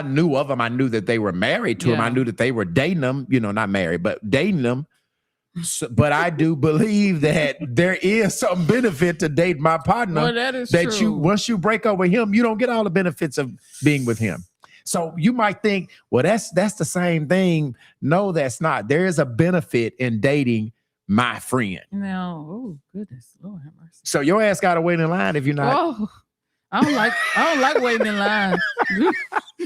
knew of them. I knew that they were married to him. I Yeah. knew that they were dating them, not married, but dating them. So, but I do believe that there is some benefit to date my partner. Well, that is that true. once you break up with him, you don't get all the benefits of being with him. So you might think, well, that's the same thing. No, that's not. There is a benefit in dating my friend. Now, oh goodness, Lord have mercy. So your ass got to wait in line if you're not. Oh, I don't like waiting in line.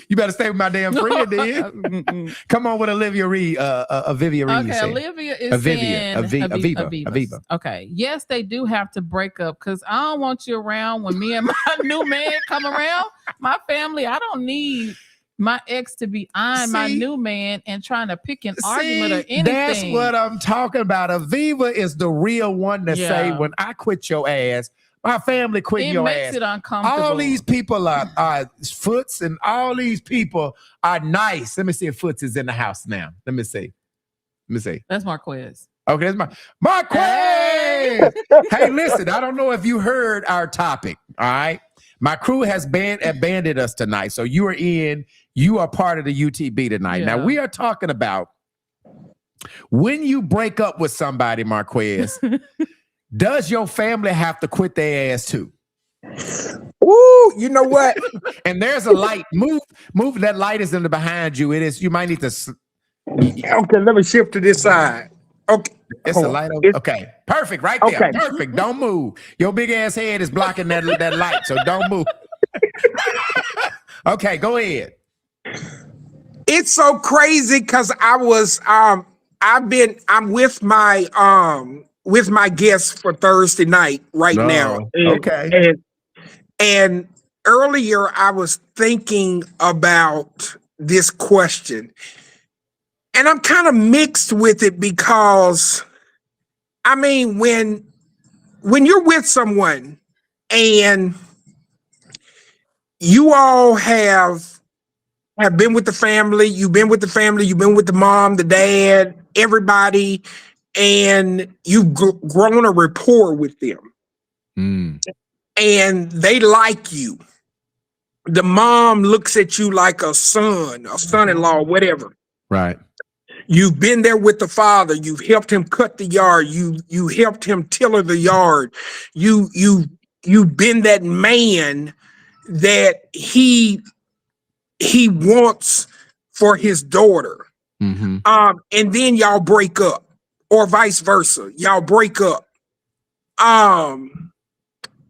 You better stay with my damn friend, then. Come on with Olivia Reed, Avivia Reed. Okay, Olivia is saying Aviva. Okay, yes, they do have to break up because I don't want you around when me and my new man come around. My family, I don't need my ex to be eyeing my new man and trying to pick an argument or anything. That's what I'm talking about. Aviva is the real one to say, when I quit your ass, my family quitting your ass. It makes it uncomfortable. All these people are Foots, and all these people are nice. Let me see if Foots is in the house now. Let me see. That's Marquez. Okay, that's Marquez. Hey, listen, I don't know if you heard our topic. All right. My crew has abandoned us tonight. So you are part of the UTB tonight. Yeah. Now we are talking about when you break up with somebody, Marquez, does your family have to quit their ass too? Ooh, you know what? And there's a light. Move. That light is in the behind you. It is. You might need to. Okay, let me shift to this side. Okay. It's a light. Okay. Perfect. Right there. Okay. Perfect. Don't move. Your big ass head is blocking that light. So don't move. Okay, go ahead. It's so crazy because I'm with my guests for Thursday night now. Okay. And earlier I was thinking about this question. And I'm kind of mixed with it because I mean when you're with someone and you all have been with the family, you've been with the mom, the dad, everybody, and you've grown a rapport with them. And they like you. The mom looks at you like a son-in-law, whatever. Right. You've been there with the father. You've helped him cut the yard. You helped him tiller the yard. You've been that man that he wants for his daughter. Mm-hmm. And then y'all break up, or vice versa. Y'all break up.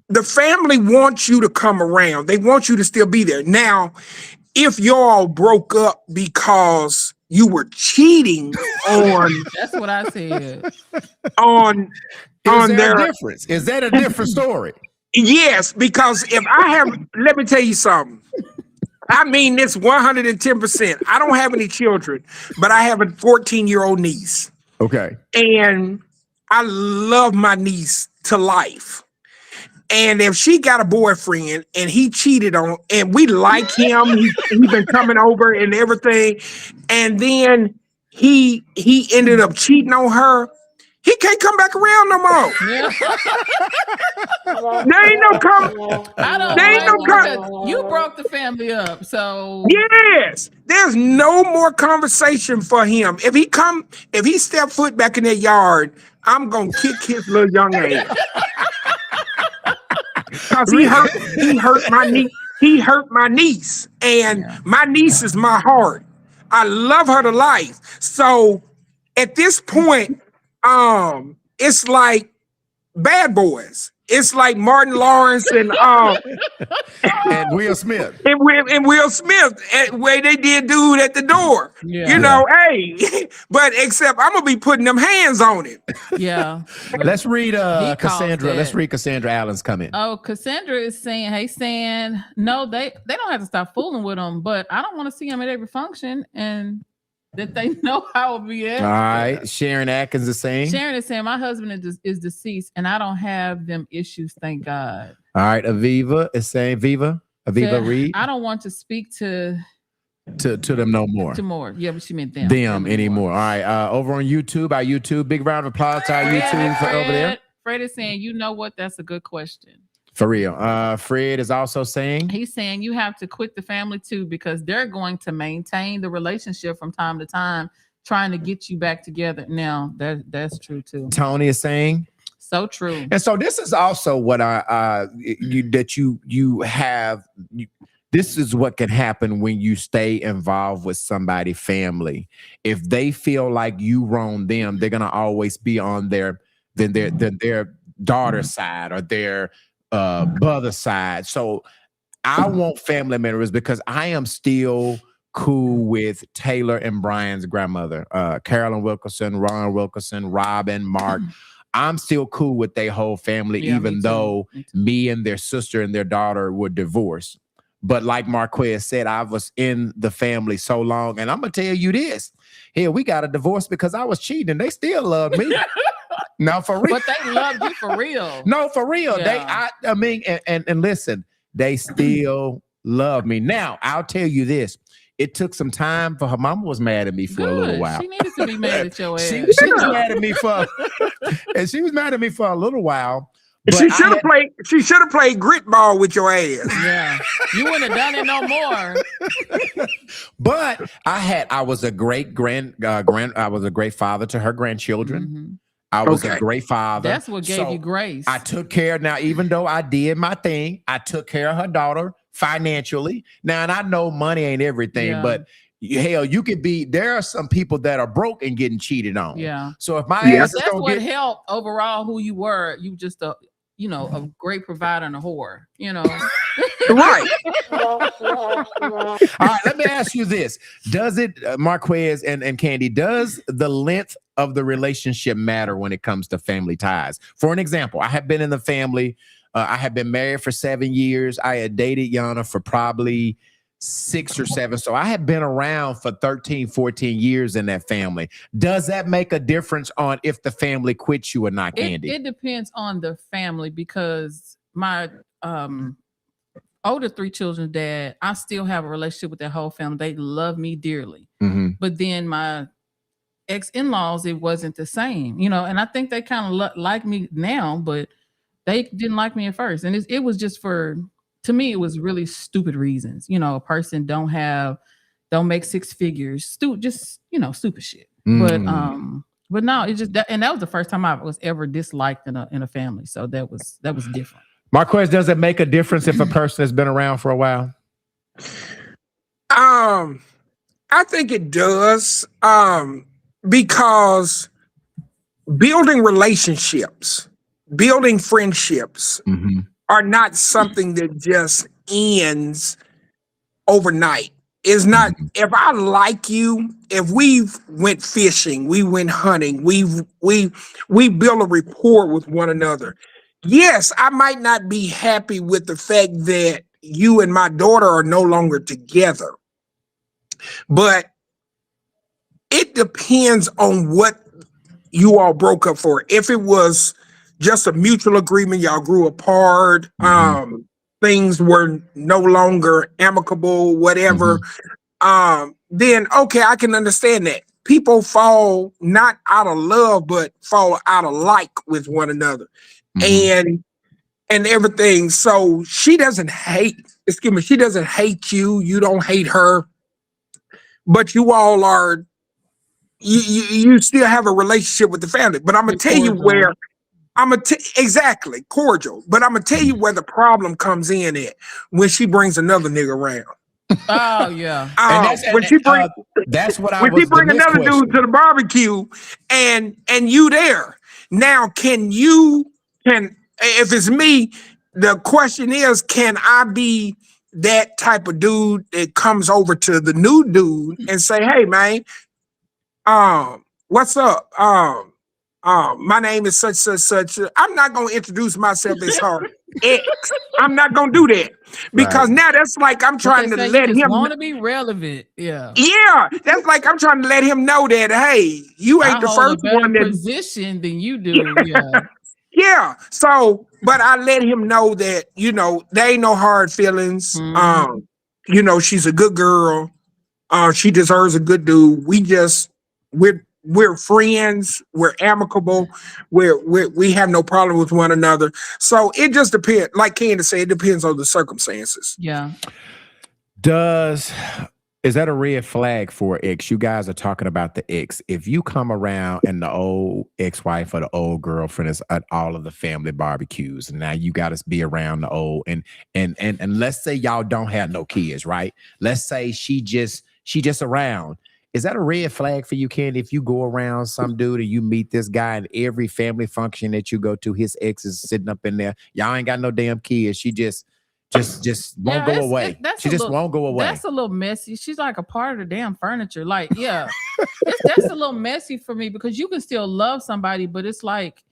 The family wants you to come around. They want you to still be there. Now, if y'all broke up because you were cheating on That's what I said. on their difference. Is that a different story? Yes, because if I have, let me tell you something. I mean this 110%. I don't have any children, but I have a 14-year-old niece. Okay. And I love my niece to life. And if she got a boyfriend and he cheated on, and we like him, he been coming over and everything, and then he ended up cheating on her, he can't come back around no more. Yeah. There ain't no come. I don't There ain't blame no you come. because you broke the family up. So Yes, there's no more conversation for him. If he step foot back in that yard, I'm gonna kick his little young ass. Because he hurt my niece. He hurt my niece, and my niece is my heart. I love her to life. So at this point, it's like Bad Boys. It's like Martin Lawrence and And Will Smith. and Will Smith, where they did dude at the door. Yeah. You know, hey, but except I'm gonna be putting them hands on him. Yeah. Let's read calls Cassandra. that. Let's read Cassandra Allen's comment. Oh, Cassandra is saying, hey, saying, no, they don't have to stop fooling with them, but I don't want to see them at every function and that they know how it be at. All right. Sharon Atkins is saying. Sharon is saying, my husband is deceased and I don't have them issues, thank God. All right. Aviva is saying, Aviva Reed. I don't want to speak to them no more. To more. Yeah, but she meant them. Them anymore. All right. Over on YouTube, our YouTube, big round of applause to our YouTube for over there. Fred is saying, you know what? That's a good question. For real. Fred is also saying. He's saying you have to quit the family too because they're going to maintain the relationship from time to time, trying to get you back together. Now, that's true too. Tony is saying. So true. And so this is also what this is what can happen when you stay involved with somebody's family. If they feel like you wrong them, they're gonna always be on their daughter's side or their brother's side. So I want family members because I am still cool with Taylor and Brian's grandmother, Carolyn Wilkerson, Ron Wilkerson, Robin, Mark. I'm still cool with their whole family, even though me and their sister and their daughter were divorced. But like Marquez said, I was in the family so long, and I'm gonna tell you this: here we got a divorce because I was cheating. They still love me. No, for real. But they loved you for real. No, for real. Yeah. I mean, and listen, they still love me. Now, I'll tell you this. It took some time for her mama was mad at me for a little while. She needed to be mad at your ass. She was mad at me for a little while. She should have played grit ball with your ass. Yeah. You wouldn't have done it no more. But I was a great I was a great father to her grandchildren. Mm-hmm. I was a great father. That's what gave you grace. I took care. Now, even though I did my thing, I took care of her daughter financially. Now, and I know money ain't everything, but hell, you could be. There are some people that are broke and getting cheated on. Yeah. So if my ass that's what helped overall who you were. You just a great provider and a whore. Right. All right, let me ask you this. Does it, Marquez and Candy, does the length of the relationship matter when it comes to family ties? For an example, I have been in the family. I have been married for 7 years. I had dated Yana for probably 6 or 7. So I had been around for 13, 14 years in that family. Does that make a difference on if the family quits you or not, Candy? It depends on the family because my older 3 children's dad, I still have a relationship with their whole family. They love me dearly. Mm-hmm. But then my ex-in-laws, it wasn't the same, and I think they kind of like me now, but they didn't like me at first. And it was just to me, it was really stupid reasons. A person don't make 6 figures, stupid shit. But no, it just and that was the first time I was ever disliked in a family. So that was different. Marquez, does it make a difference if a person has been around for a while? I think it does. Because building relationships, building friendships are not something that just ends overnight. It's not, if I like you, if we went fishing, we went hunting, we build a rapport with one another. Yes, I might not be happy with the fact that you and my daughter are no longer together, but it depends on what you all broke up for. If it was just a mutual agreement, y'all grew apart, things were no longer amicable, whatever, then okay, I can understand that. People fall not out of love, but fall out of like with one another. And everything. So she doesn't hate you, you don't hate her, but you all are you still have a relationship with the family. But I'm gonna tell you where exactly cordial. But I'm gonna tell you where the problem comes in at when she brings another nigga around. Oh yeah. When she bring another dude to the barbecue and you there. Now, can if it's me, the question is, can I be that type of dude that comes over to the new dude and say, hey man, what's up? My name is such. I'm not gonna introduce myself as her ex. I'm not gonna do that because now that's like I'm But they trying to say you let just him. want to be relevant. Yeah. Yeah, that's like I'm trying to let him know that hey, you I ain't the hold a first better one that. position than you do. Yeah. Yeah. So, but I let him know that there ain't no hard feelings. Mhm. She's a good girl. She deserves a good dude. We're friends. We're amicable. We have no problem with one another. So it just depends. Like Candace said, it depends on the circumstances. Yeah. Is that a red flag for ex? You guys are talking about the ex. If you come around and the old ex-wife or the old girlfriend is at all of the family barbecues, and now you got to be around the old and let's say y'all don't have no kids, right? Let's say she just around. Is that a red flag for you, Candy? If you go around some dude and you meet this guy and every family function that you go to, his ex is sitting up in there. Y'all ain't got no damn kids. She just won't go away. That's She a just little, won't go away. That's a little messy. She's like a part of the damn furniture. Like, yeah, that's a little messy for me because you can still love somebody, but it's like,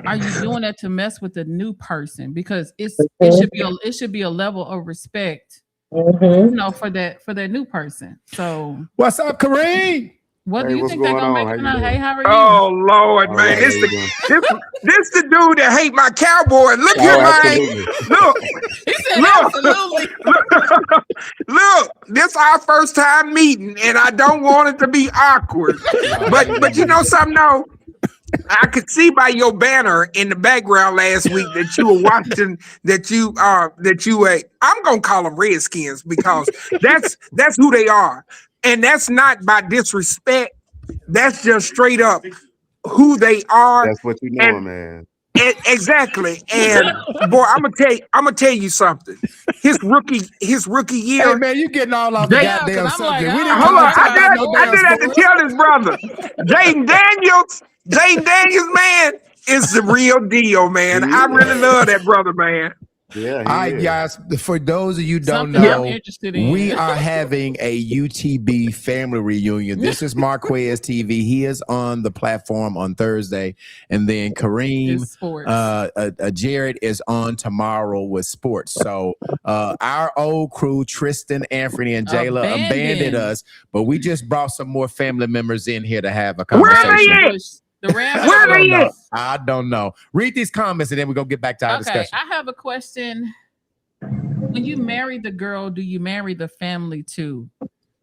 are you doing that to mess with a new person? Because it should be a level of respect, for that new person. So, What's up, Kareem? what do Hey, you what's think they're going gonna on? make How you tonight? Hey, doing? how are you? Oh Lord, All man, right, how you doing? this the dude that hate my cowboy. Look here, Oh, man. absolutely. Look, He said, look, absolutely. look. This our first time meeting, and I don't want it to be awkward. But you know something? No, I could see by your banner in the background last week that you were watching I'm gonna call them Redskins because that's who they are, and that's not by disrespect. That's just straight up who they are, That's what you're and doing, man. exactly. And boy, I'm gonna tell you something. His rookie Hey year. man, you getting all off the They, Yeah, because goddamn I'm like, subject. We I didn't don't come hold know here on, to talk what I y'all about did no doing. I damn did have to sports. tell his brother, Jaden Daniels, man, is the real deal, man. He I really is. love that brother, man. Yeah, All he right, is. guys. For those of you who don't Something I'm know, interested we in. are having a UTB family reunion. This is Marquez TV. He is on the platform on Thursday, and then Kareem, It's sports. Jared is on tomorrow with sports. So our old crew, Tristan, Anthony, and Jayla, abandoned Abandoned. us, but we just brought some more family members in here to have a Where are conversation. they at? The Ram Where are they at? I don't know. Read these comments, and then we're gonna get back to our Okay, discussion. I have a question. When you marry the girl, do you marry the family too?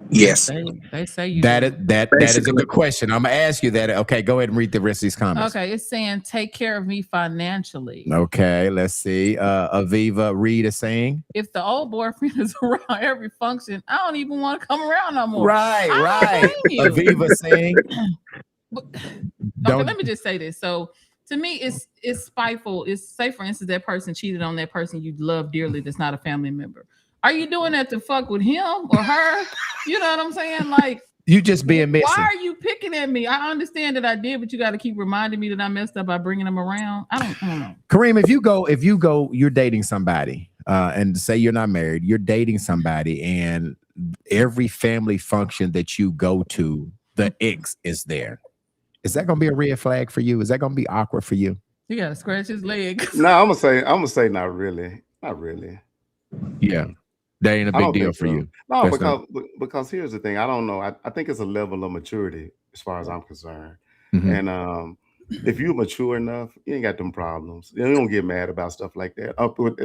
Yes, They say you That do. is that is a good question. I'm gonna ask you that. Okay, go ahead and read the rest of these comments. Okay, it's saying take care of me financially. Okay, let's see. Aviva Reed is saying. If the old boyfriend is around every function, I don't even want to come around no more. Right, I don't right. blame you. Aviva saying. But- okay, Don't. let me just say this. So to me, it's spiteful. It's, say for instance, that person cheated on that person you love dearly that's not a family member. Are you doing that to fuck with him or her? You know what I'm saying? Like, You just being messy. why are you picking at me? I understand that I did, but you got to keep reminding me that I messed up by bringing them around. I don't know. Kareem, if you go, you're dating somebody, and say you're not married, you're dating somebody, and every family function that you go to, the ex is there. Is that gonna be a red flag for you? Is that gonna be awkward for you? You got to scratch his leg. No, I'm gonna say not really. Not really. Yeah, that ain't a I big don't deal think for so. you. No, That's not. because here's the thing. I don't know. I think it's a level of maturity as far as I'm concerned. Mhm. And if you're mature enough, you ain't got them problems. You don't get mad about stuff like that.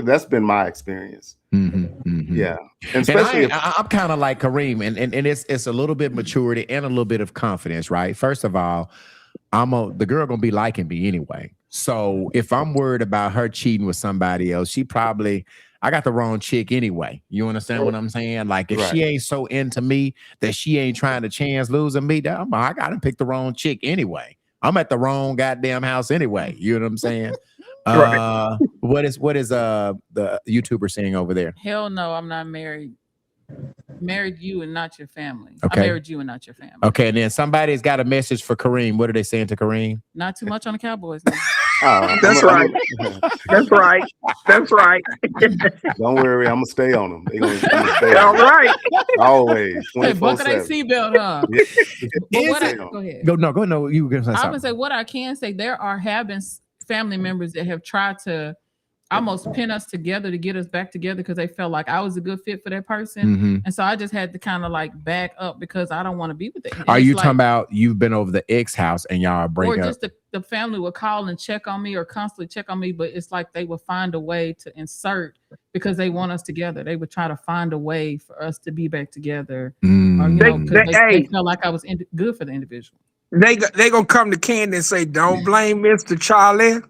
That's been my experience. Yeah, and And especially if I'm kind of like Kareem, and it's a little bit maturity and a little bit of confidence, right? First of all, the girl gonna be liking me anyway. So if I'm worried about her cheating with somebody else, I got the wrong chick anyway. You understand what I'm saying? Like if she right. ain't so into me that she ain't trying to chance losing me, I gotta pick the wrong chick anyway. I'm at the wrong goddamn house anyway. You know what I'm saying? right. What is the YouTuber saying over there? Hell no, I'm not married. Married you and not your family. Okay. I married you and not your family. Okay, and then somebody's got a message for Kareem. What are they saying to Kareem? Not too much on the Cowboys now. That's right. That's right. That's right. Don't worry, I'm gonna stay on them. I'm gonna stay All on them. right. Always, Hey, buckle their 24/7. seatbelt, huh? Yeah. But what Is I it? go ahead. Go no. You were gonna say I something. would say what I can say. There have been family members that have tried to almost pin us together to get us back together because they felt like I was a good fit for that person, Mhm. and so I just had to kind of like back up because I don't want to be with it. And Are it's you like, talking about you've been over the ex house and y'all break or up? just the family would call and check on me or constantly check on me, but it's like they would find a way to insert because they want us together. They would try to find a way for us to be back together, or because they felt like I was good for the individual. They gonna come to Candy and say, "Don't blame Mr. Charlie.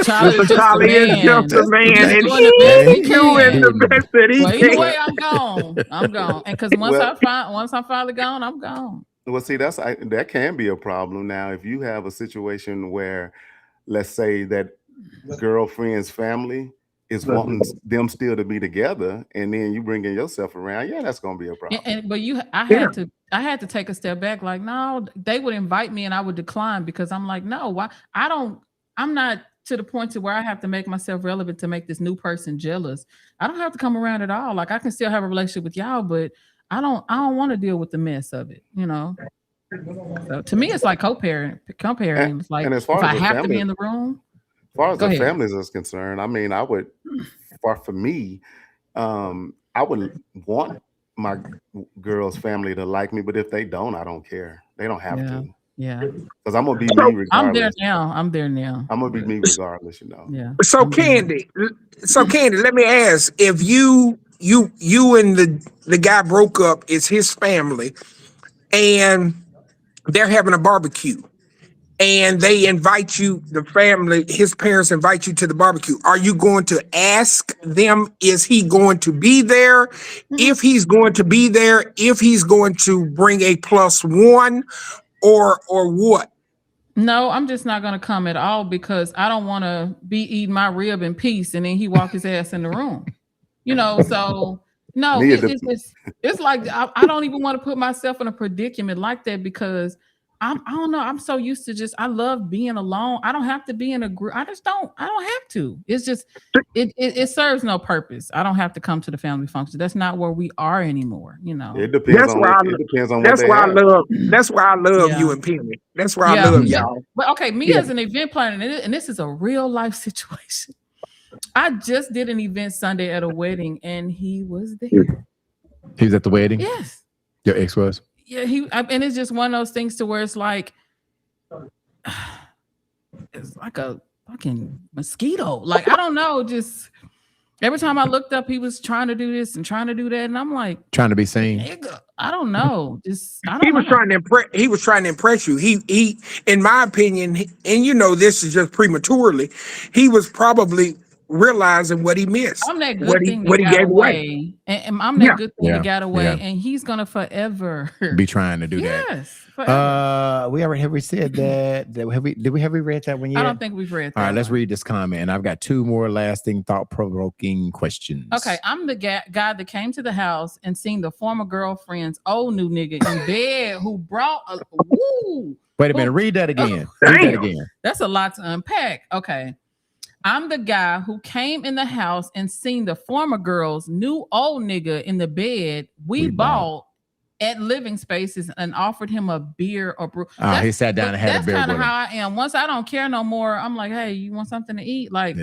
Charlie's Mr. just a Charlie is man. just a man, and Doing the best he he's doing can. the best that he Well, either can." way, I'm gone. I'm gone. And because once I'm finally gone, I'm gone. Well, see, that can be a problem. Now, if you have a situation where, let's say that girlfriend's family is wanting them still to be together, and then you bringing yourself around, yeah, that's gonna be a problem. But I had to take a step back. Like, no, they would invite me and I would decline because I'm like, no, why? I'm not to the point to where I have to make myself relevant to make this new person jealous. I don't have to come around at all. Like, I can still have a relationship with y'all, but I don't want to deal with the mess of it, So to me, it's like comparing. It's like, And as far if as I the have to family, be in the room. as far as Go the ahead. families is concerned, I mean, I would, for me, I would want my girl's family to like me, but if they don't, I don't care. They don't have to. Yeah. Because I'm gonna be me regardless. I'm there now. I'm gonna be me regardless, Yeah. So Candy, let me ask: if you and the guy broke up, it's his family, and they're having a barbecue, and they invite you, the family, his parents invite you to the barbecue. Are you going to ask them, is he going to be there? If he's going to be there, if he's going to bring a +1 or what? No, I'm just not going to come at all because I don't want to be eating my rib in peace and then he walk his ass in the room. So no, it's like I don't even want to put myself in a predicament like that because I don't know. I'm so used to I love being alone. I don't have to be in a group. I don't have to. It's just, it serves no purpose. I don't have to come to the family function. That's not where we are anymore. It depends on what they have. That's why I love you and Penny. That's why I love y'all. But okay, me as an event planner, and this is a real life situation. I just did an event Sunday at a wedding and he was there. He was at the wedding? Yes. Your ex was? Yeah, and it's just one of those things to where it's like a fucking mosquito. Like, I don't know, just every time I looked up, he was trying to do this and trying to do that, and I'm like, trying to be seen. Nigga, I don't know. He was trying to impress you. He, in my opinion, and this is just prematurely, he was probably realizing what he missed. I'm that good thing that got away. And I'm that good thing that got away. And he's gonna forever be trying to do that. Yes. Forever. Have we said that? Did we read that one yet? I don't think we've read that. All right, let's read this comment. And I've got two more lasting, thought-provoking questions. Okay, I'm the guy that came to the house and seen the former girlfriend's old new nigga in bed who brought a Wait a minute, read that again. Read that again. That's a lot to unpack. Okay. I'm the guy who came in the house and seen the former girl's new old nigga in the bed we bought at Living Spaces and offered him a beer or brew. He sat down and had a beer. That's kind of how I am. Once I don't care no more, I'm like, hey, you want something to eat? Like,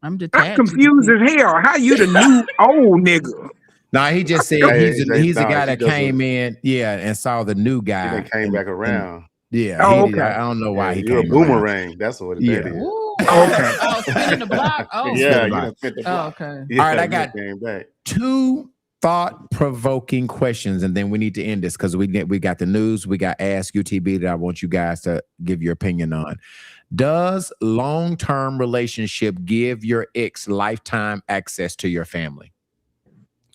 I'm detached. I'm confused as hell. How you the new old nigga? Nah, he just said he's the guy that came in, and saw the new guy. He came back around. Okay. I don't know why he came. You're a boomerang. Around. That's what it is. Okay. Spinning the block. Okay. All right, I got two thought-provoking questions, and then we need to end this because we got the news, we got Ask UTB that I want you guys to give your opinion on. Does long-term relationship give your ex lifetime access to your family?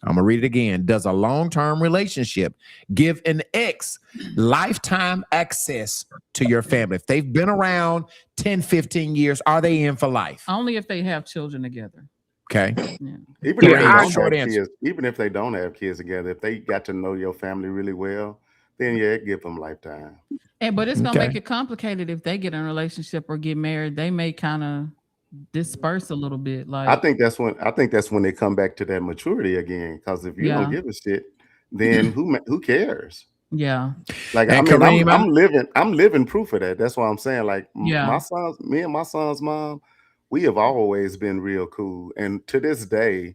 I'm gonna read it again. Does a long-term relationship give an ex lifetime access to your family? If they've been around 10, 15 years, are they in for life? Only if they have children together. Okay. Even if they don't have kids together, if they got to know your family really well, then yeah, it give them lifetime. But it's gonna Okay. make it complicated if they get in a relationship or get married. They may kind of disperse a little bit. I Like, think that's when they come back to that maturity again. Because if you yeah, don't give a shit, then who cares? yeah, Like, I And mean, Kareem, I'm living proof of that. That's why I'm saying, like, yeah. me and my son's mom, we have always been real cool, and to this day,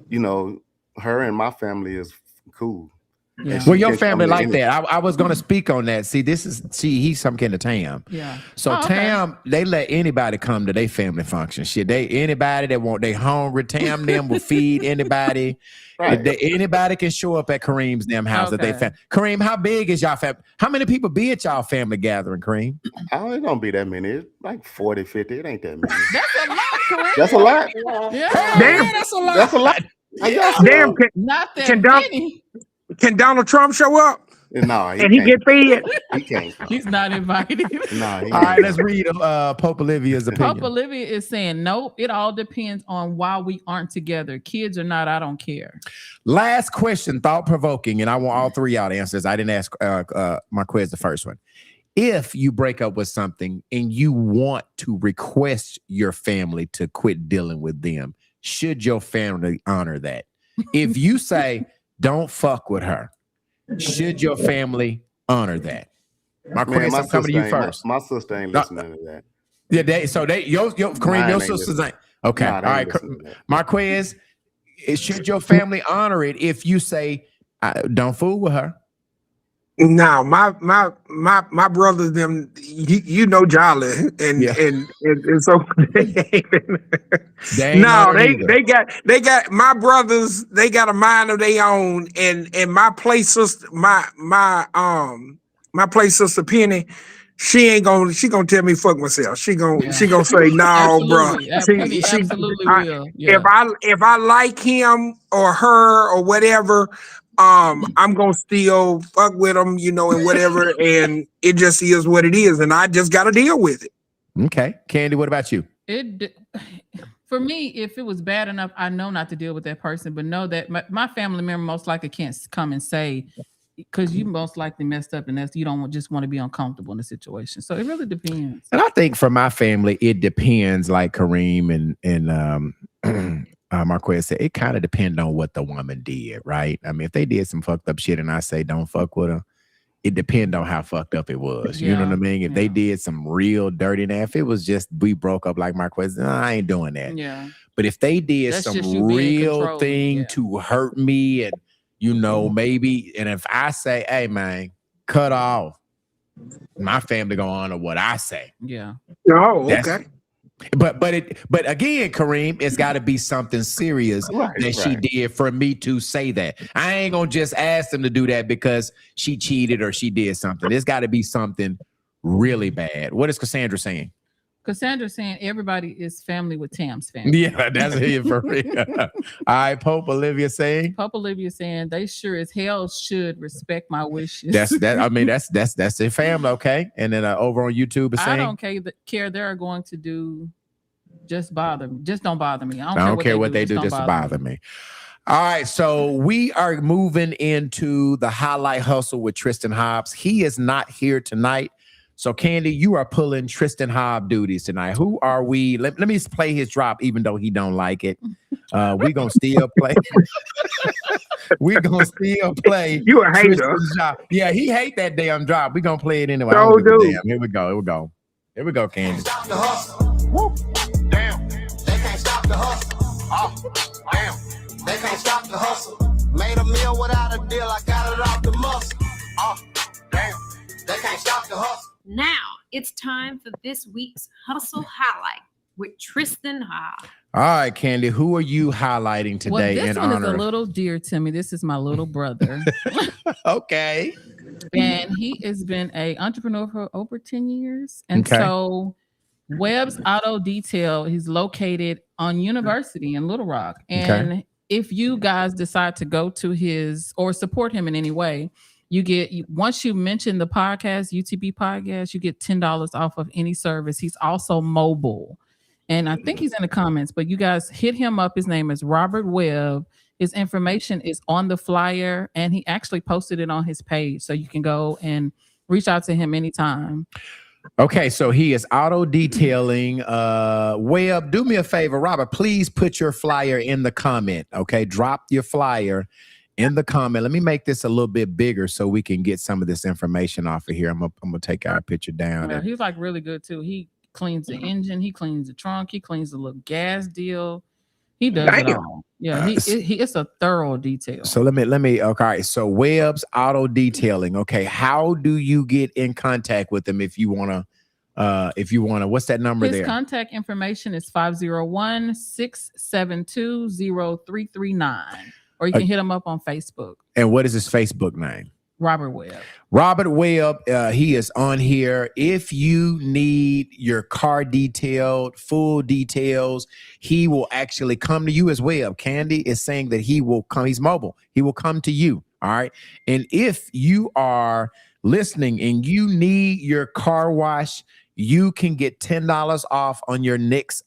you know, her and my family is cool, and Yeah. well, she your can come family to like any. that. I was going to speak on that. See, he's some kind of Tam. Yeah. So Oh, okay. Tam, they let anybody come to their family function. Shit, anybody that want they hungry, Tam them will feed anybody. Right. Anybody can show up at Kareem's them house that they Okay. Kareem, how big is y'all family? How many people be at y'all family gathering, Kareem? It don't be that many. It's like 40, 50. It ain't that many. That's a lot, Kareem. That's a lot. Yeah. Damn. Yeah, that's a lot. That's a lot. I guess Damn, so. Not that Can Don- many. can Donald Trump show up No, and he can't. get fed? He can't. He's not invited. No, he All right, ain't. let's read Pope Olivia's opinion. Pope Olivia is saying, nope, it all depends on why we aren't together. Kids or not, I don't care. Last question, thought-provoking, and I want all three y'all to answer this. I didn't ask Marquez the first one. If you break up with something and you want to request your family to quit dealing with them, should your family honor that? If you say, don't fuck with her, should your family honor that? Marquez, I'm coming to you first. My sister ain't listening to that. Yeah, Kareem, Mine your ain't sisters ain't. Okay, Nah, all they right, ain't listening to that. Marquez, should your family honor it if you say, don't fool with her? No, my brothers, them, you know, Jolly, and Yeah. and so They ain't no, on it either. they got my brothers. They got a mind of their own, and my play sister, my play sister Penny, she gonna tell me fuck myself. She gonna say no, bro. Absolutely. Penny absolutely will. Yeah. If I like him or her or whatever, I'm gonna still fuck with them, you know, and whatever, and it just is what it is, and I just gotta deal with it. Okay, Candy, what about you? For me, if it was bad enough, I know not to deal with that person, but know that my family member most likely can't come and say, because you most likely messed up and that's you don't just want to be uncomfortable in the situation. So it really depends. And I think for my family, it depends, like Kareem and Marquez said, it kind of depends on what the woman did, right? I mean, if they did some fucked up shit and I say don't fuck with her, it depends on how fucked up it was. You know what I mean? If they did some real dirty, if it was just we broke up like Marquez, I ain't doing that. Yeah. But if they did That's some just you being real controlling, thing to hurt me, and you know, maybe, and if I say, hey man, cut off, my family gonna honor what I say. Yeah. Oh, okay. But again, Kareem, it's got to be something serious she did for me to say that. I ain't gonna just ask them to do that because she cheated or she did something. It's got to be something really bad. What is Cassandra saying? Cassandra's saying everybody is family with Tam's family. Yeah, that's it for real. All right, Pope Olivia saying. Pope Olivia saying they sure as hell should respect my wishes. That's their family, okay. And then over on YouTube is saying, I don't care. They're going to do. Just bother me. Just don't bother me. I don't care what they do. Just bother me. All right, so we are moving into the highlight hustle with Tristan Hobbs. He is not here tonight. So, Candy, you are pulling Tristan Hobbs duties tonight. Who are we? Let me play his drop, even though he don't like it. We're going to still play. We're going to still play. You a hater. Yeah, he hate that damn drop. We're going to play it anyway. So do. Here we go. Here we go, Candy. Stop the hustle. Woo. Damn. They can't stop the hustle. Oh, damn. They can't stop the hustle. Made a meal without a deal. I got it off the muscle. Oh, damn. They can't stop the hustle. Now it's time for this week's Hustle Highlight with Tristan Hobbs. All right, Candy, who are you highlighting today? Well, this one is a of... little dear to me. This is my little brother. Okay. And he has been an entrepreneur for over 10 years. And so Webb's Auto Detail, he's located on University in Little Rock. And if you guys decide to go to his or support him in any way, you get, once you mention the podcast, UTB podcast, you get $10 off of any service. He's also mobile. And I think he's in the comments, but you guys hit him up. His name is Robert Webb. His information is on the flyer, and he actually posted it on his page. So you can go and reach out to him anytime. Okay, so he is auto detailing. Webb, do me a favor, Robert. Please put your flyer in the comment. Okay, drop your flyer in the comment. Let me make this a little bit bigger so we can get some of this information off of here. I'm gonna take our picture down. Yeah, he's like really good too. He cleans the engine, he cleans the trunk, he cleans the little gas deal. He does it all. Yeah, it's a thorough detail. So let me okay. So Webb's auto detailing. Okay, how do you get in contact with him if you wanna what's that number His there? contact information is 501-672-0339. Or you can hit him up on Facebook. And what is his Facebook name? Robert Webb. Robert Webb, he is on here. If you need your car detailed, full details, he will actually come to you as well. Candy is saying that he will come. He's mobile. He will come to you. All right. And if you are listening and you need your car wash, you can get $10 off on your next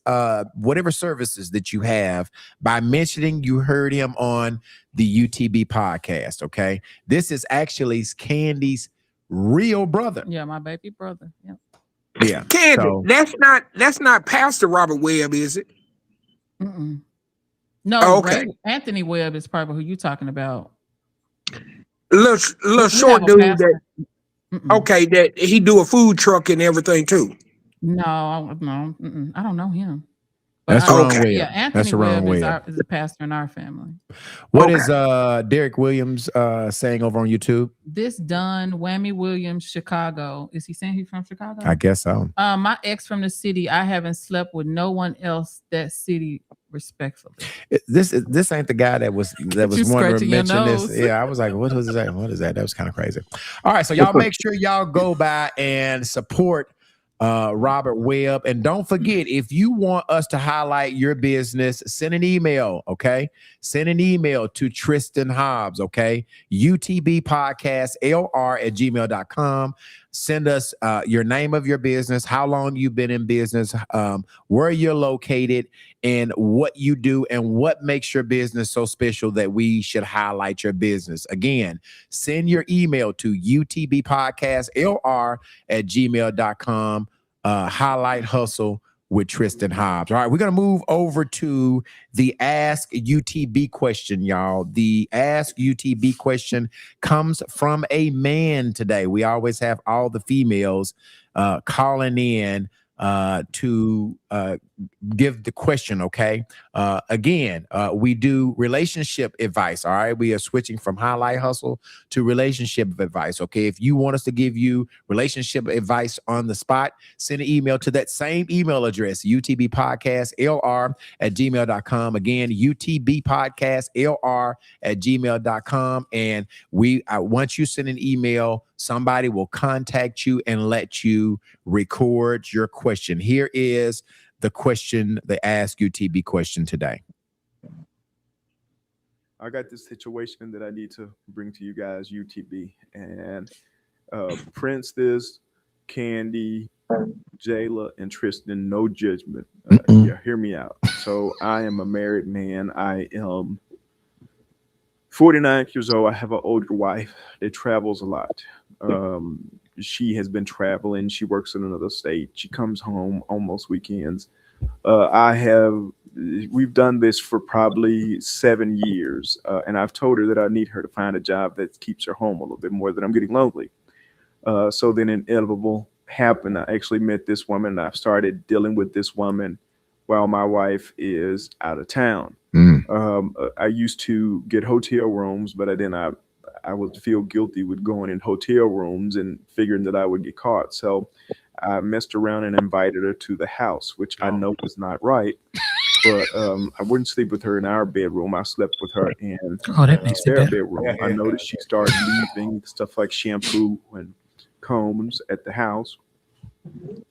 whatever services that you have by mentioning you heard him on the UTB podcast. Okay, this is actually Candy's real brother. Yeah, my baby brother. Yeah. Yeah, Candy, that's not Pastor Robert Webb, is it? Mm-mm. No, Oh, okay. Anthony Webb is probably who you're talking about. Little short dude that. Okay, that he do a food truck and everything too. No, I don't know him. That's the wrong way. Yeah, Anthony Webb is a pastor in our family. What is Derek Williams saying over on YouTube? This done Whammy Williams, Chicago. Is he saying he's from Chicago? I guess so. My ex from the city. I haven't slept with no one else that city. Respectfully, this ain't the guy that was wanting to mention this. Yeah, I was like, what was that? What is that? That was kind of crazy. All right, so y'all make sure y'all go by and support Robert Webb, and don't forget, if you want us to highlight your business, send an email. Okay, send an email to Tristan Hobbs. Okay, utbpodcastlr@gmail.com. Send us your name of your business, how long you've been in business, where you're located, and what you do, and what makes your business so special that we should highlight your business. Again, send your email to utbpodcastlr@gmail.com. Highlight Hustle with Tristan Hobbs. All right, we're going to move over to the Ask UTB question, y'all. The Ask UTB question comes from a man today. We always have all the females calling in to give the question. Okay. Again, we do relationship advice. All right. We are switching from Highlight Hustle to relationship advice. Okay. If you want us to give you relationship advice on the spot, send an email to that same email address, utbpodcastlr@gmail.com. Again, utbpodcastlr@gmail.com. And once you send an email, somebody will contact you and let you record your question. Here is the question, the Ask UTB question today. I got this situation that I need to bring to you guys, UTB, and Princess, Candy, Jayla, and Tristan, no judgment. Yeah, hear me out. So I am a married man. I am 49 years old. I have an older wife that travels a lot. She has been traveling. She works in another state. She comes home almost weekends. We've done this for probably 7 years. And I've told her that I need her to find a job that keeps her home a little bit more, that I'm getting lonely. So then inevitable happened. I actually met this woman, and I've started dealing with this woman while my wife is out of town. I used to get hotel rooms, but then I would feel guilty with going in hotel rooms and figuring that I would get caught. So I messed around and invited her to the house, which I know was not right. But I wouldn't sleep with her in our bedroom. I slept with her in their bedroom. I noticed she started leaving stuff like shampoo and combs at the house.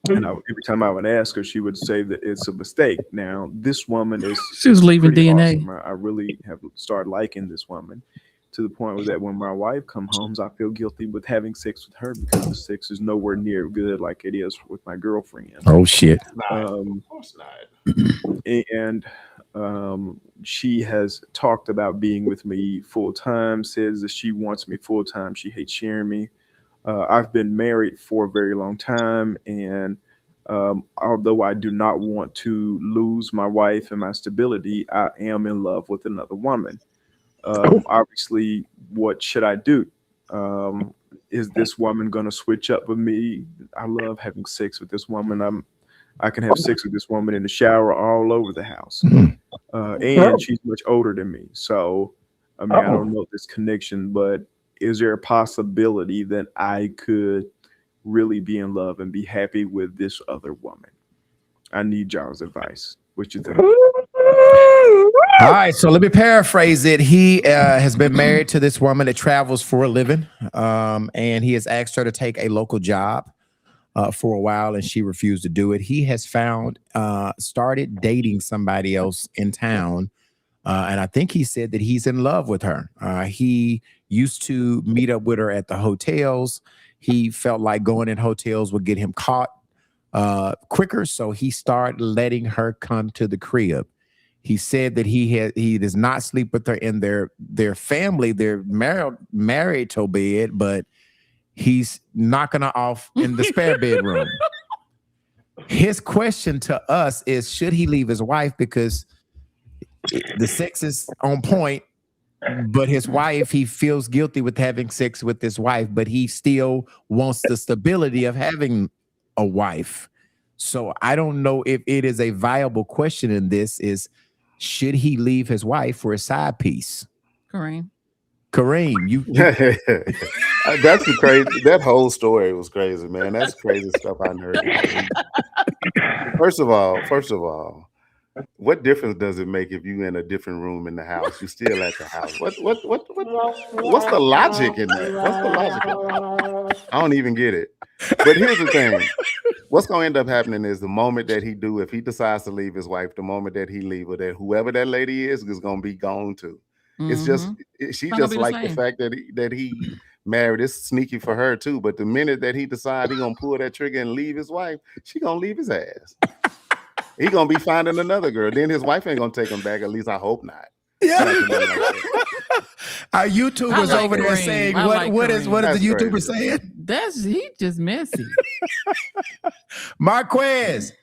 And every time I would ask her, she would say that it's a mistake. Now, this woman she was leaving DNA. Awesome. I really have started liking this woman. to the point where that when my wife come home, I feel guilty with having sex with her because the sex is nowhere near good like it is with my girlfriend. Oh shit. Of course not. And she has talked about being with me full time, says that she wants me full time. She hates sharing me. I've been married for a very long time, and although I do not want to lose my wife and my stability, I am in love with another woman. Obviously, what should I do? Is this woman going to switch up with me? I love having sex with this woman. I can have sex with this woman in the shower all over the house. And she's much older than me. So, I mean, I don't know this connection, but is there a possibility that I could really be in love and be happy with this other woman? I need y'all's advice. What you think? All right, so let me paraphrase it. He has been married to this woman that travels for a living, and he has asked her to take a local job for a while, and she refused to do it. He has started dating somebody else in town, and I think he said that he's in love with her. He used to meet up with her at the hotels. He felt like going in hotels would get him caught quicker, so he started letting her come to the crib. He said that he does not sleep with her in their family. They're married to bed, but he's knocking her off in the spare bedroom. His question to us is, should he leave his wife because the sex is on point, but his wife, he feels guilty with having sex with his wife, but he still wants the stability of having a wife. So I don't know if it is a viable question in this is, should he leave his wife for a side piece? Kareem, you That's the crazy. That whole story was crazy, man. That's crazy stuff I heard. First of all, what difference does it make if you in a different room in the house? You still at the house. What's the logic in that? What's the logic in that? I don't even get it. But here's the thing. What's going to end up happening is the moment that if he decides to leave his wife, the moment that he leave her, that whoever that lady is going to be gone too. It's just she just like the fact that he married. It's sneaky for her too. But the minute that he decides he's gonna pull that trigger and leave his wife, she gonna leave his ass. He gonna be finding another girl. Then his wife ain't gonna take him back. At least I hope not. Yeah. Our YouTubers like over there saying what is the YouTuber saying? He just messy. Marquez,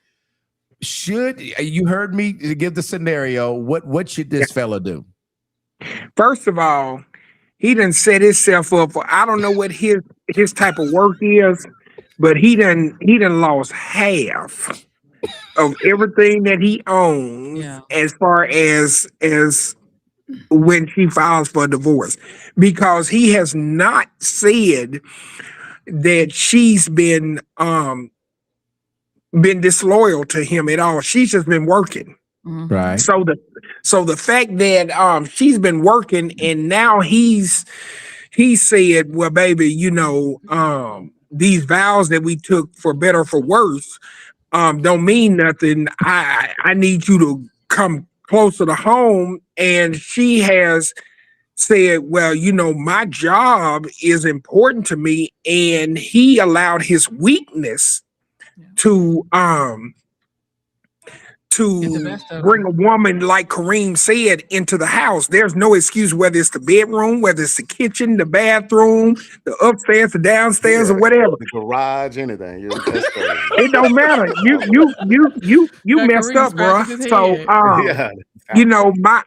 you heard me give the scenario? What should this fella do? First of all, he done set himself up for, I don't know what his type of work is, but he done lost half of everything that he owns as far as when she files for divorce, because he has not said that she's been disloyal to him at all. She's just been working. Right. So the fact that she's been working and now he said, well, baby, these vows that we took for better or for worse don't mean nothing. I need you to come closer to home. And she has said, well, my job is important to me, and he allowed his weakness to bring a woman, like Kareem said, into the house. There's no excuse, whether it's the bedroom, whether it's the kitchen, the bathroom, the upstairs, the downstairs, or whatever. The garage, anything. It don't matter. You messed up, bro. So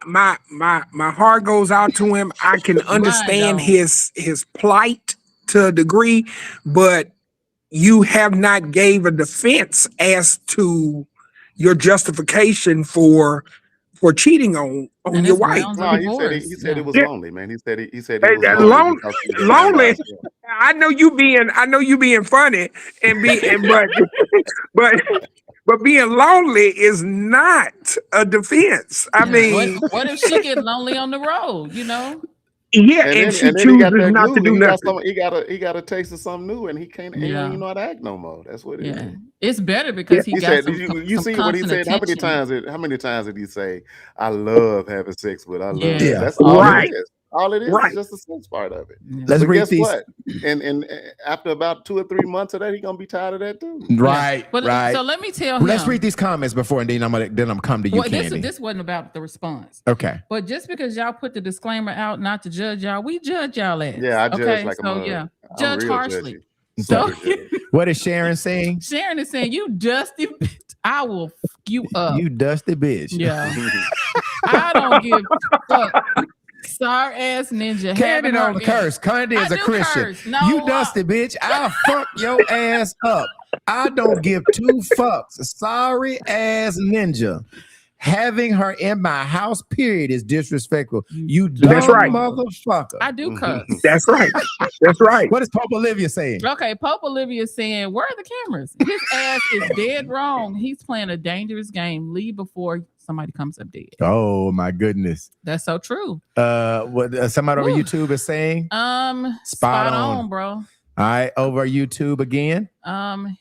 my heart goes out to him. I can understand his plight to a degree, but you have not gave a defense as to your justification for cheating on your wife. No, he said it was lonely, man. He said it was lonely. I know you being funny but being lonely is not a defense. I mean, what if she get lonely on the road? Yeah, and she chooses not to do nothing. He got a taste of something new, and he can't. He don't even know how to act no more. That's what it is. It's better because he got some. You see what he said? How many times did he say, "I love having sex with"? I love it. That's all it is. All it is Right. just the sex part of it. Let's But read guess these. what? And after about 2 or 3 months of that, he gonna be tired of that too. Right, But right. so let me tell Well, let's him. read these comments before, and then I'm come to you, Well, Candy. this wasn't about the response. Okay. But just because y'all put the disclaimer out not to judge y'all, we judge y'all ass. Yeah, I judge okay? like a So mug. yeah, I'm judge real harshly. judgy. So Super judgy. What is Sharon saying? Sharon is saying, "You dusty bitch, I will fuck you up." You dusty bitch. Yeah, I don't give a fuck. Sorry ass ninja. Candy having her don't in- curse. Candy is I a do Christian. curse. No, You dusty bitch. I'll fuck your ass up. I don't give two fucks. Sorry ass ninja. Having her in my house, period, is disrespectful. You dumb That's right. motherfucker. I do curse. That's right. That's right. What is Pope Olivia saying? Okay, Pope Olivia is saying, "Where are the cameras? His ass is dead wrong. He's playing a dangerous game. Leave before somebody comes up dead." Oh my goodness. That's so true. What somebody over Woo. YouTube is saying? Spot on, bro. All right, over YouTube again.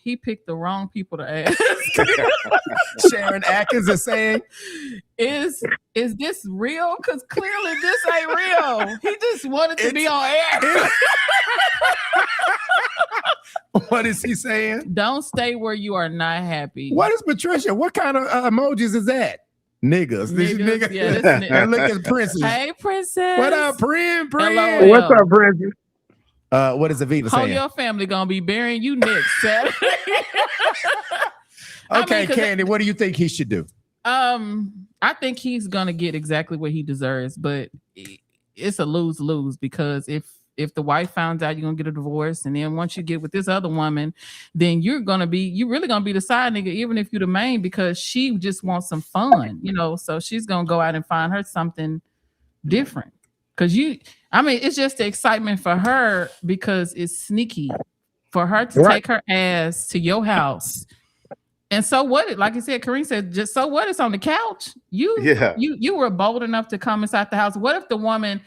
He picked the wrong people to ask. Sharon Atkins is saying, Is this real? Because clearly this ain't real. He just wanted to be on air. what is he saying? Don't stay where you are not happy. What is Patricia? What kind of emojis is that? Niggas. This Niggas, nigga. yeah, this nigga. And look at Princess. Hey, princess. What up, Prin? Hello. What's up, Princess? What is Aviva How saying? your family gonna be burying you next Saturday? Okay, 'cause Candy, what do you think he should do? I think he's gonna get exactly what he deserves, but it's a lose-lose because if the wife finds out, you're gonna get a divorce, and then once you get with this other woman, then you're really gonna be the side nigga, even if you're the main, because she just wants some fun, so she's gonna go out and find her something different. Because it's just the excitement for her because it's sneaky for her to take her ass to your house. And so what? Like you said, Kareem said, just so what? It's on the couch. You were bold enough to come inside the house. What if the woman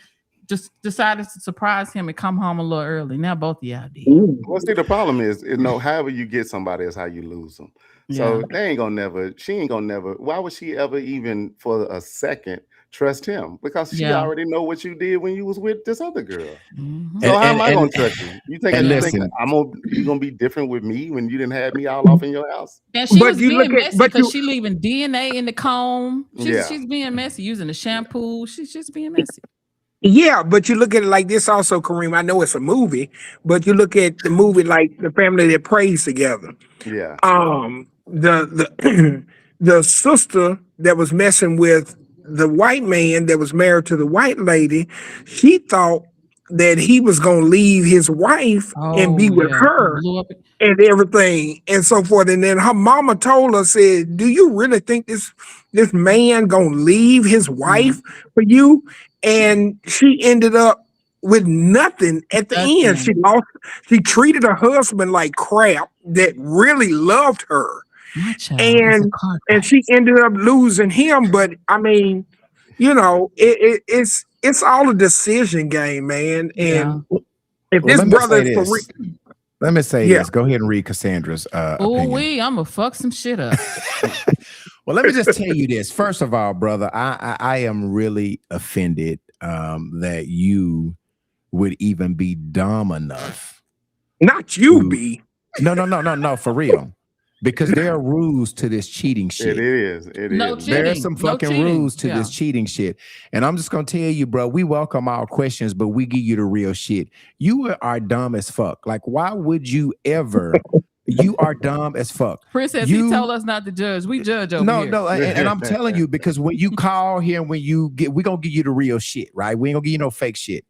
just decided to surprise him and come home a little early? Now both of y'all did. Well, see, the problem is, however you get somebody is how you lose them. So she ain't gonna never. Why would she ever even for a second trust him? Because she already know what you did when you was with this other girl. Mm-hmm. So how am I gonna trust you? You think you gonna be different with me when you didn't have me all off in your house? And she was being messy because she leaving DNA in the comb. She's being messy, using the shampoo. She's just being messy. Yeah, but you look at it like this also, Kareem. I know it's a movie, but you look at the movie like The Family That Prays Together. Yeah. The the sister that was messing with the white man that was married to the white lady, she thought that he was gonna leave his wife and be with her and everything and so forth. And then her mama told her, said, "Do you really think this man gonna leave his wife for you?" And she ended up with nothing at the end. She treated her husband like crap that really loved her. And she ended up losing him. But I mean, it's all a decision game, man. And if this brother is for real. Let me say this. Go ahead and read Cassandra's opinion. I'm gonna fuck some shit up. Well, let me just tell you this. First of all, brother, I am really offended that you would even be dumb enough. Not you, B. No, for real. Because there are rules to this cheating shit. It is. There are some fucking rules to this cheating shit. And I'm just going to tell you, bro, we welcome all questions, but we give you the real shit. You are dumb as fuck. Like, why would you ever... You are dumb as fuck. Princess, he told us not to judge. We judge over here. No, and I'm telling you, because when you call here and when you get, we're going to give you the real shit, right? We ain't going to give you no fake shit.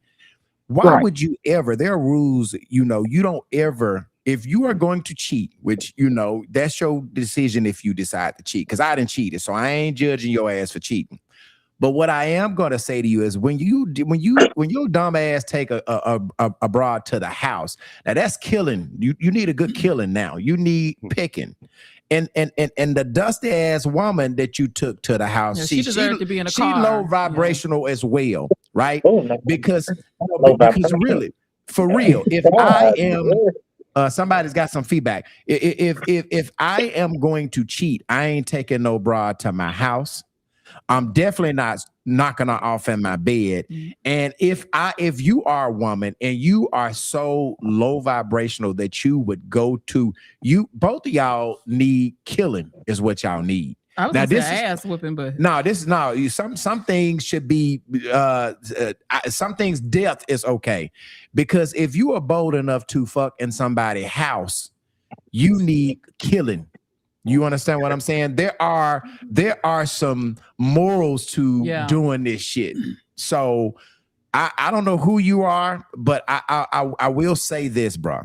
Why would you ever? There are rules, you don't ever... If you are going to cheat, which, that's your decision if you decide to cheat, because I didn't cheat it, so I ain't judging your ass for cheating. But what I am going to say to you is when your dumb ass take a broad to the house, now that's killing. You need a good killing now. You need picking. And the dusty ass woman that you took to the house, she deserved to be in a car. She low vibrational as well, right? Because really, for real, if I am... somebody's got some feedback. If I am going to cheat, I ain't taking no broad to my house. I'm definitely not knocking her off in my bed. And if you are a woman and you are so low vibrational that you would go to both of y'all need killing is what y'all need. I was Now gonna this say is ass whooping, but no, this is no. Some things should be. Some things death is okay, because if you are bold enough to fuck in somebody's house, you need killing. You understand what I'm saying? There are some morals to doing this shit. So I don't know who you are, but I will say this, bro.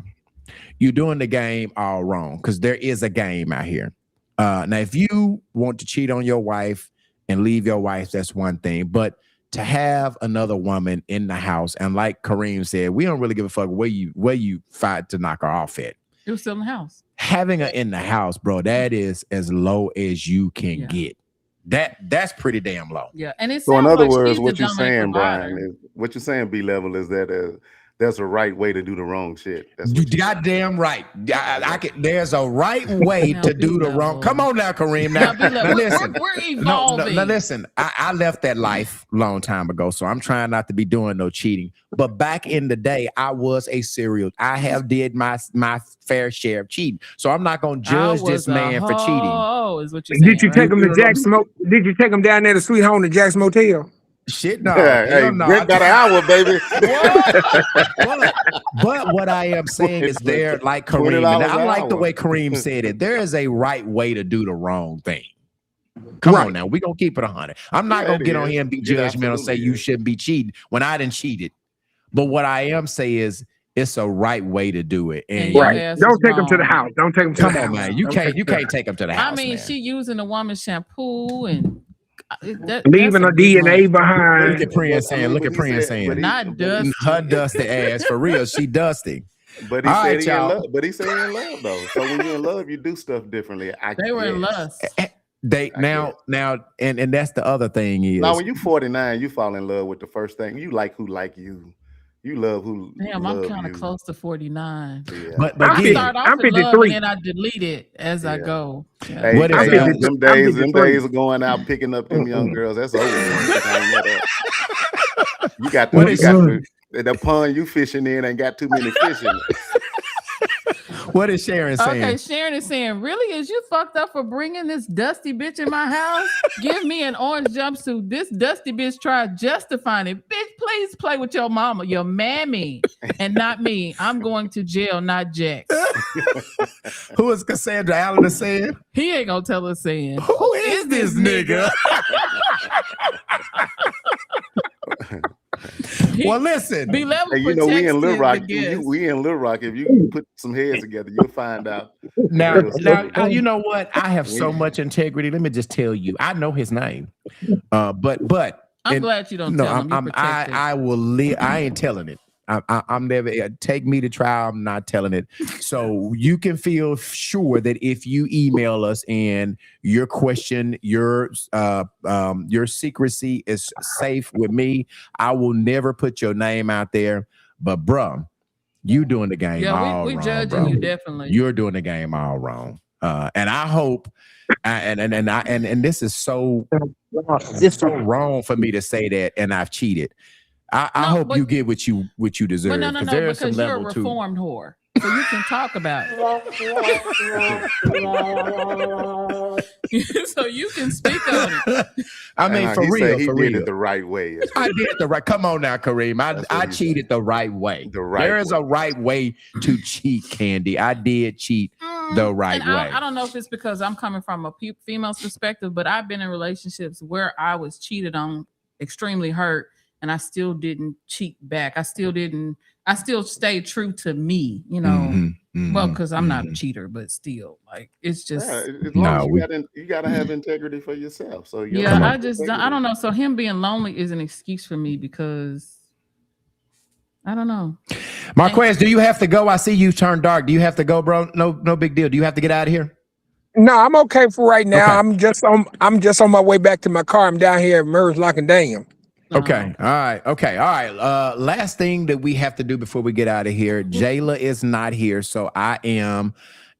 You're doing the game all wrong, because there is a game out here. Now, if you want to cheat on your wife and leave your wife, that's one thing. But to have another woman in the house, and like Kareem said, we don't really give a fuck where you fight to knock her off at. It was still in the house. Having her in the house, bro, that is as low as you can get. That's pretty damn low. Yeah, and it So in sounds other like words, she's what the you're dominant saying, provider. Brian, what you're saying, B level, is that there's a right way to do the wrong shit. That's You what you're goddamn right. There's a right way Now, to do the B-level. wrong. Come on now, Kareem. Now, Now, listen. we're evolving. No, listen. I left that life a long time ago, so I'm trying not to be doing no cheating. But back in the day, I was a serial. I have did my fair share of cheating. So I'm not gonna judge this man for cheating. Oh, is what you're saying. Did you take him to Jack's Did you take him down there to Sweet Home to Jack's Motel? Shit, no. Hey, no. Brent got an hour, baby. But what I am saying is there, like Kareem, and I like the way Kareem said it. There is a right way to do the wrong thing. Come on now, we gonna keep it 100. I'm not gonna get on here and be judgmental and say you shouldn't be cheating when I didn't cheat it. But what I am saying is it's a right way to do it. And right. Don't take him to the house. Don't take him to the house. Come on, man. You can't take him to the house. I mean, man. she using a woman's shampoo and leaving a DNA behind. Look at Prince saying. Look at Prince saying. Not dusty. Her dusty ass for real. She dusty. But he said he in love. But he said he in love though. So when you're in love, you do stuff differently. They were in lust. Now, and that's the other thing is. Now, when you 49, you fall in love with the first thing. You like who like you. You love who. Damn, I'm kind of close to 49. Yeah. But I start off I'm with 53. love and then I delete it as I go. Yeah. Hey, What is them days of going out picking up them young girls. That's over. You got the pond you fishing in ain't got too many fish in it. What is Sharon saying? Okay, Sharon is saying, really? Is you fucked up for bringing this dusty bitch in my house? Give me an orange jumpsuit. This dusty bitch tried justifying it. Bitch, please play with your mama, your mammy, and not me. I'm going to jail, not Jack. Who is Cassandra Allen saying? He ain't gonna tell us saying. Who is this nigga? Well, listen. Be level. Hey, you know we in Little Rock. We in Little Rock. If you put some heads together, you'll find out. Now, you know what? I have so much integrity. Let me just tell you. I know his name, but I'm glad you don't tell him. I will live. I ain't telling it. I'm never take me to trial. I'm not telling it. So you can feel sure that if you email us and your question, your secrecy is safe with me, I will never put your name out there. But bro, you doing the game all we wrong, judging bro. you definitely. You're doing the game all wrong. And I hope, and this is so wrong for me to say that, and I've cheated. I hope you get what you deserve. No, because you're a reformed whore. So you can talk about it. So you can speak on it. I mean, for real, he for did real. it the right way. I did it the right. Come on now, Kareem. I cheated the right way. There is a right way to cheat, Candy. I did cheat the right way. I don't know if it's because I'm coming from a female's perspective, but I've been in relationships where I was cheated on, extremely hurt, and I still didn't cheat back. I still stayed true to me, you know. Well, because I'm not a cheater, but still, like, it's just as long as you gotta have integrity for yourself. So I don't know. So him being lonely is an excuse for me because I don't know. Marquez, do you have to go? I see you turn dark. Do you have to go, bro? No big deal. Do you have to get out of here? No, I'm okay for right now. Okay. I'm just on my way back to my car. I'm down here at Murs Lock and Dam. Okay. All right. Last thing that we have to do before we get out of here. Jayla is not here, so I am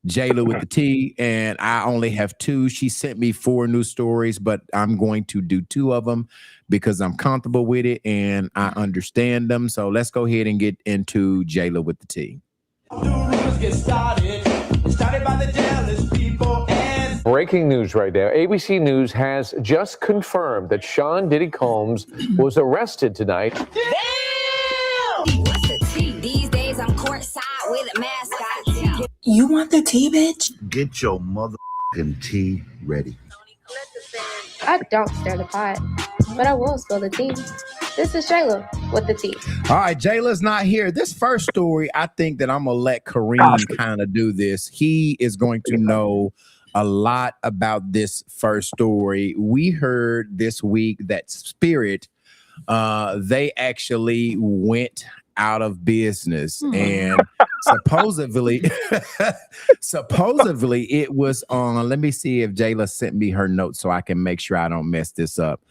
Jayla with the T, and I only have 2. She sent me 4 new stories, but I'm going to do 2 of them because I'm comfortable with it and I understand them. So let's go ahead and get into Jayla with the T. Breaking news right there. ABC News has just confirmed that Sean Diddy Combs was arrested tonight. What's the tea? These days I'm courtside with a mascot. You want the tea, bitch? Get your motherfucking tea ready. I don't stir the pot, but I will spill the tea. This is Shayla with the tea. All right, Jayla's not here. This first story, I think that I'm going to let Kareem kind of do this. He is going to know a lot about this first story. We heard this week that Spirit, they actually went out of business, and supposedly it was on. Let me see if Jayla sent me her notes so I can make sure I don't mess this up.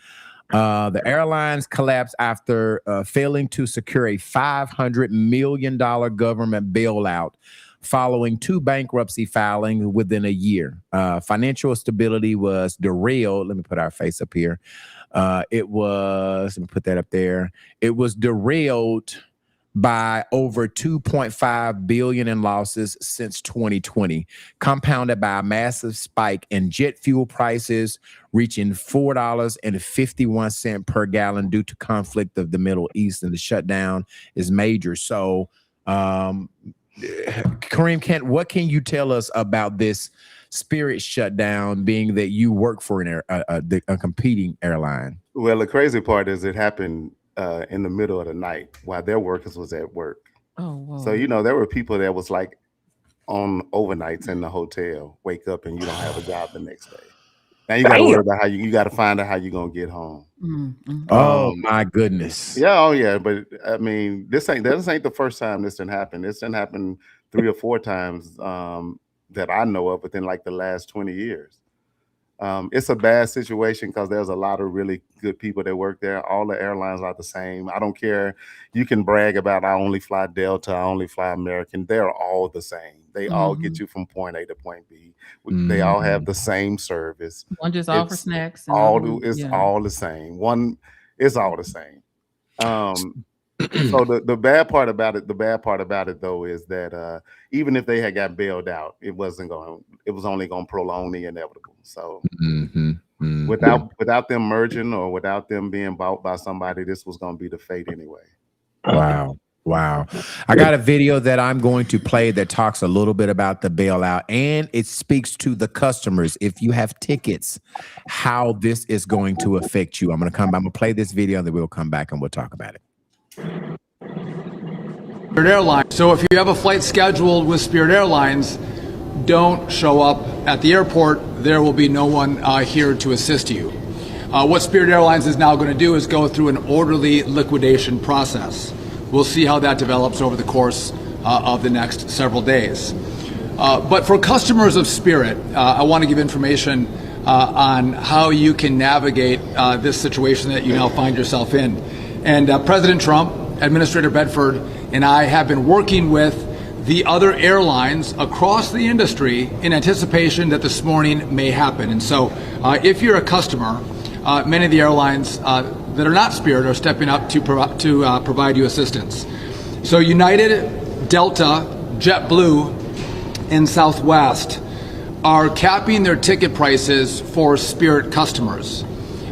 The airlines collapsed after failing to secure a $500 million government bailout following 2 bankruptcy filings within a year. Financial stability was derailed. Let me put our face up here. Let me put that up there. It was derailed by over $2.5 billion in losses since 2020, compounded by a massive spike in jet fuel prices, reaching $4.51 per gallon due to conflict of the Middle East, and the shutdown is major. So, Kareem, what can you tell us about this Spirit shutdown, being that you work for a competing airline? Well, the crazy part is it happened in the middle of the night while their workers was at work. Oh, wow. So, there were people that was like on overnights in the hotel, wake up and you don't have a job the next day. Now you got to worry about how you got to find out how you're going to get home. Mm-hmm. Oh my goodness. Yeah. Oh yeah. But I mean, this ain't the first time this didn't happen. This didn't happen 3 or 4 times that I know of within like the last 20 years. It's a bad situation because there's a lot of really good people that work there. All the airlines are the same. I don't care. You can brag about I only fly Delta, I only fly American. They're all the same. They all get you from point A to point B. They all have the same service. One just offer snacks. And all the same. It's all the same. So the bad part about it though is that even if they had got bailed out, it was only going to prolong the inevitable. So without them merging or without them being bought by somebody, this was going to be the fate anyway. Wow. I got a video that I'm going to play that talks a little bit about the bailout, and it speaks to the customers. If you have tickets, how this is going to affect you. I'm going to play this video and then we'll come back and we'll talk about it. Spirit Airlines. So if you have a flight scheduled with Spirit Airlines, don't show up at the airport. There will be no one here to assist you. What Spirit Airlines is now going to do is go through an orderly liquidation process. We'll see how that develops over the course of the next several days. But for customers of Spirit, I want to give information on how you can navigate this situation that you now find yourself in. And President Trump, Administrator Bedford, and I have been working with the other airlines across the industry in anticipation that this morning may happen. And so if you're a customer, many of the airlines that are not Spirit are stepping up to provide you assistance. So United, Delta, JetBlue, and Southwest are capping their ticket prices for Spirit customers.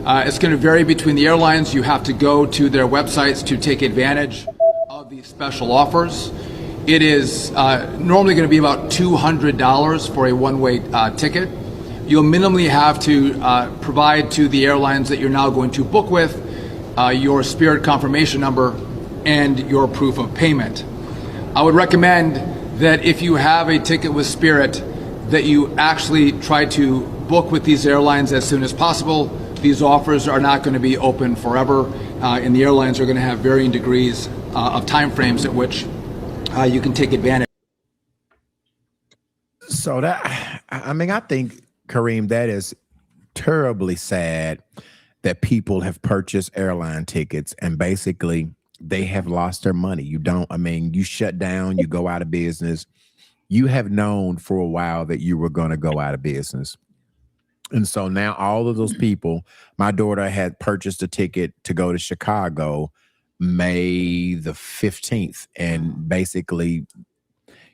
It's going to vary between the airlines. You have to go to their websites to take advantage of these special offers. It is normally going to be about $200 for a one-way ticket. You'll minimally have to provide to the airlines that you're now going to book with your Spirit confirmation number and your proof of payment. I would recommend that if you have a ticket with Spirit, that you actually try to book with these airlines as soon as possible. These offers are not going to be open forever, and the airlines are going to have varying degrees of time frames at which you can take advantage. So I think, Kareem, that is terribly sad that people have purchased airline tickets and basically they have lost their money. You shut down, you go out of business, you have known for a while that you were going to go out of business. And so now all of those people, my daughter had purchased a ticket to go to Chicago May the 15th. And basically,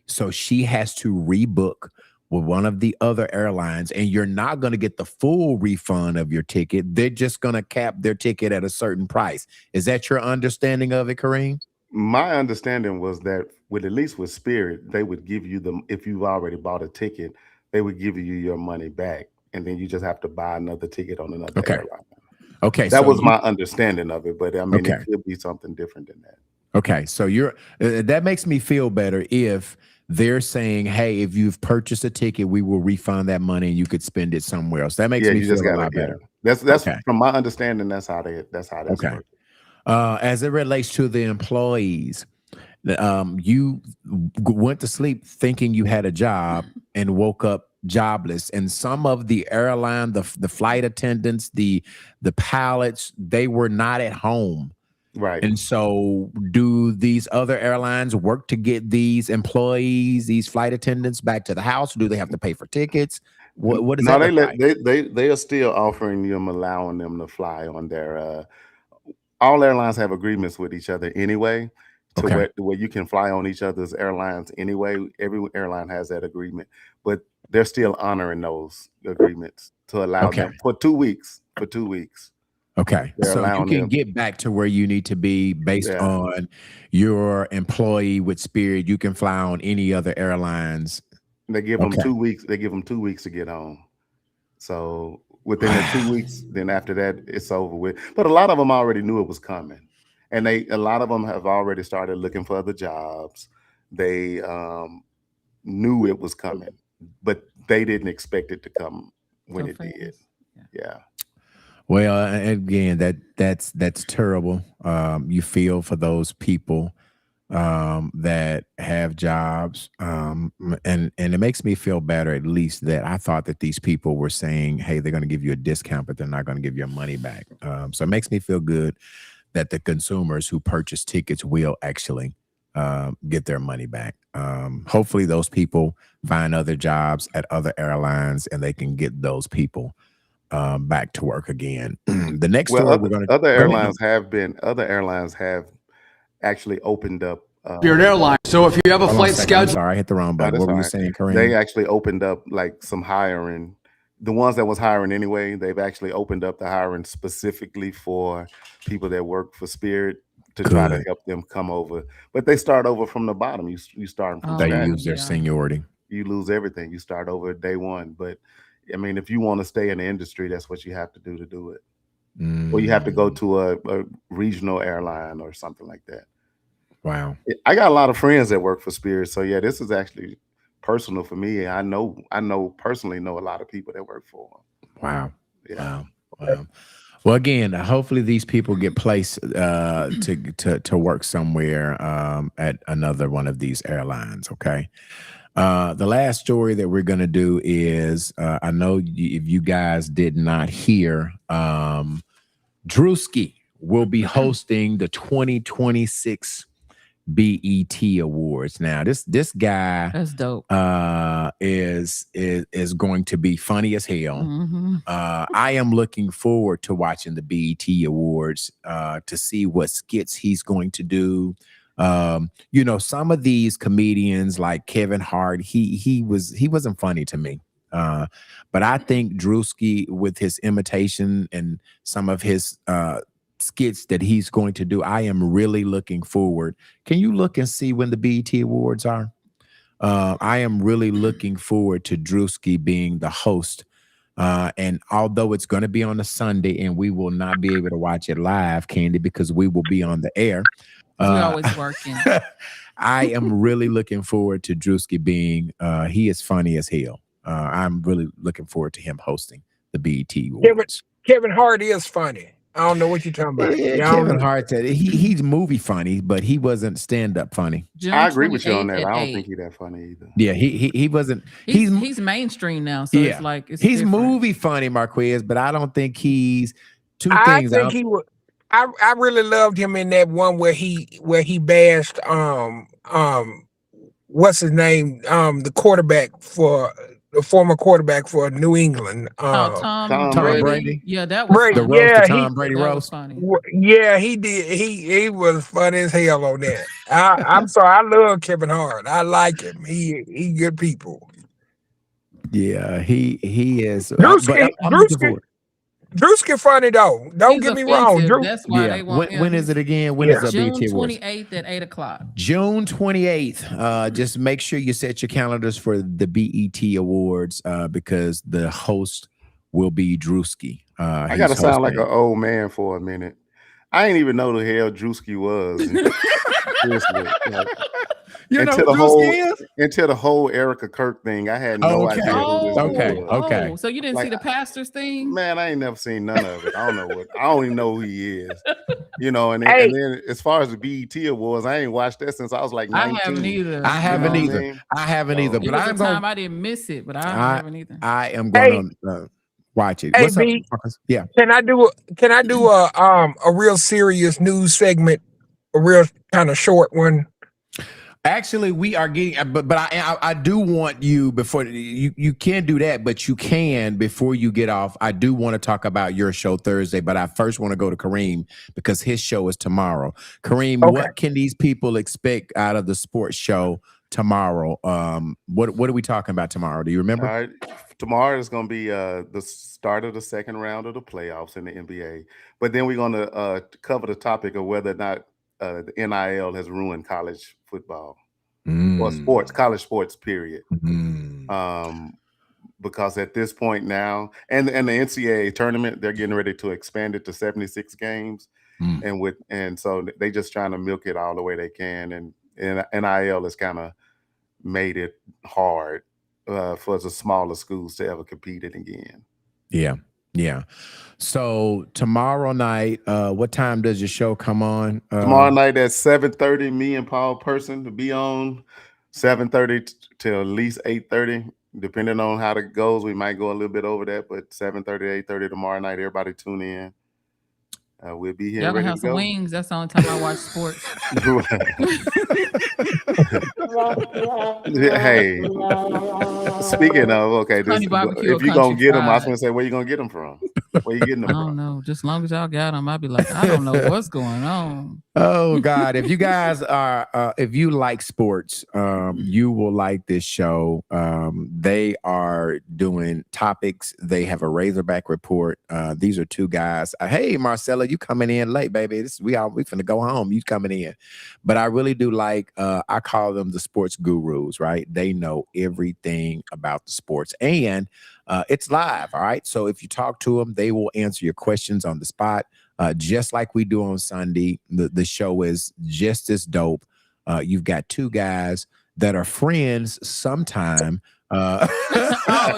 so she has to rebook with one of the other airlines, and you're not going to get the full refund of your ticket. They're just going to cap their ticket at a certain price. Is that your understanding of it, Kareem? My understanding was that at least with Spirit, they would give you if you've already bought a ticket, they would give you your money back, and then you just have to buy another ticket on another airline. Okay. That So was my understanding of it, but I mean, Okay. it could be something different than that. Okay. So that makes me feel better if they're saying, hey, if you've purchased a ticket, we will refund that money and you could spend it somewhere else. That makes me you just feel a got lot better. That's Okay. from my understanding. That's how that's Okay. working. As it relates to the employees, you went to sleep thinking you had a job and woke up jobless. And some of the airline, the flight attendants, the pilots, they were not at home. Right. And so do these other airlines work to get these employees, these flight attendants back to the house? Or do they have to pay for tickets? What does No, that look like? they are still offering them, allowing them to fly on their all airlines have agreements with each other anyway, to Okay. where you can fly on each other's airlines anyway. Every airline has that agreement, but they're still honoring those agreements to allow Okay. them for 2 weeks. For 2 weeks. Okay. They're So you allowing can them. get back to where you need to be based Yeah. on your employee with Spirit. You can fly on any other airlines. They give them Okay. 2 weeks. They give them 2 weeks to get home. So within the 2 weeks, then after that, it's over with. But a lot of them already knew it was coming, and a lot of them have already started looking for other jobs. They knew it was coming, but they didn't expect it to come when it did. Yeah. Well, again, that's terrible. You feel for those people that have jobs, and it makes me feel better at least that I thought that these people were saying, hey, they're going to give you a discount, but they're not going to give your money back. So it makes me feel good that the consumers who purchase tickets will actually get their money back. Hopefully those people find other jobs at other airlines and they can get those people back to work again. The next Well, story we're going to other airlines have actually opened up. Spirit Airlines. So if you have a Hold on flight second. I'm scheduled, sorry, I hit the wrong button. That's What were all you right. saying, Kareem? They actually opened up like some hiring. The ones that was hiring anyway, they've actually opened up the hiring specifically for people that work for Spirit to try to Good. help them come over. But they start over from the bottom. You start from They scratch. use their seniority. You lose everything. You start over day one. But I mean, if you want to stay in the industry, that's what you have to do it. Or you have to go to a regional airline or something like that. Wow. I got a lot of friends that work for Spirit, so yeah, this is actually personal for me. I personally know a lot of people that work for them. Wow. Yeah. Wow. Well, again, hopefully these people get placed to work somewhere at another one of these airlines. Okay. The last story that we're going to do is I know if you guys did not hear, Drewski will be hosting the 2026 BET Awards. Now, this guy That's dope. Is going to be funny as hell. Mhm. I am looking forward to watching the BET Awards to see what skits he's going to do. You know, some of these comedians like Kevin Hart, he wasn't funny to me. But I think Drewski, with his imitation and some of his skits that he's going to do, I am really looking forward. Can you look and see when the BET Awards are? I am really looking forward to Drewski being the host. And although it's going to be on a Sunday and we will not be able to watch it live, Candy, because we will be on the air. We always working. I am really looking forward to Drewski being, he is funny as hell. I'm really looking forward to him hosting the BET Awards. Kevin Hart is funny. I don't know what you're talking about. Yeah, Kevin Hart said he's movie funny, but he wasn't stand-up funny. I agree with you on that. I don't think he's that funny either. Yeah, he wasn't. He's mainstream now, so it's like he's different. movie funny, Marquez, but I don't think he's I think he would. I really loved him in that one where he bashed what's his name? The former quarterback for New England. Tom Brady. Yeah, that was Brady. The funny. roast Yeah, of Tom Brady That was roast. funny. yeah, he did. He was funny as hell on that. I'm sorry. I love Kevin Hart. I like him. He good people. Yeah, he is. But Drewski, I'm looking forward. Drewski funny though. Don't He's get me wrong. offensive. Drew. That's why Yeah. they want him. When is it again? When Yeah. is the June BT Awards? 28th at 8:00. June 28th. Just make sure you set your calendars for the BET Awards because the host will be Drewski. I gotta sound like an old man for a minute. I ain't even know the hell Drewski was. Seriously, like, You know until who Drewski is? until the whole Erica Kirk thing, I had no idea who this dude was. Okay. So you didn't see the pastor's thing? Man, I ain't never seen none of it. I don't even know who he is. And then as far as the BET Awards, I ain't watched that since I was like 19. I haven't either. I haven't either. It But was I'm a going. time I didn't miss it, but I haven't either. I am going to watch it. Hey, What's up, B, Marcus? Yeah. Can I do a real serious news segment, a real kind of short one? Actually, we are getting, but I do want you before you can do that, but you can before you get off. I do want to talk about your show Thursday, but I first want to go to Kareem because his show is tomorrow. Kareem, what can these people expect out of the sports show tomorrow? What are we talking about tomorrow? Do you remember? All right. Tomorrow is going to be the start of the second round of the playoffs in the NBA, but then we're going to cover the topic of whether or not the NIL has ruined college football or college sports, period. Because at this point now, and the NCAA tournament, they're getting ready to expand it to 76 games, and so they just trying to milk it all the way they can, and NIL has kind of made it hard for the smaller schools to ever compete it again. Yeah. So tomorrow night, what time does your show come on? Tomorrow night at 7:30, me and Paul Person to be on 7:30 till at least 8:30. Depending on how it goes, we might go a little bit over that, but 7:30 to 8:30 tomorrow night, everybody tune in. We'll be here. Y'all gonna ready have to some go. wings. That's the only time I watch sports. Hey, speaking of, Honey barbecue if you're or gonna country get them, I was fried. gonna say, where you gonna get them from? Where you getting them I from? don't know. Just as long as y'all got them, I'll be like, I don't know what's going on. Oh God! If you guys are, if you like sports, you will like this show. They are doing topics. They have a Razorback report. These are two guys. Hey, Marcella, you coming in late, baby? We finna go home. You coming in? But I really do like. I call them the sports gurus. Right? They know everything about the sports, and it's live. All right. So if you talk to them, they will answer your questions on the spot. Just like we do on Sunday, the show is just as dope. You've got two guys that are friends sometime. Oh,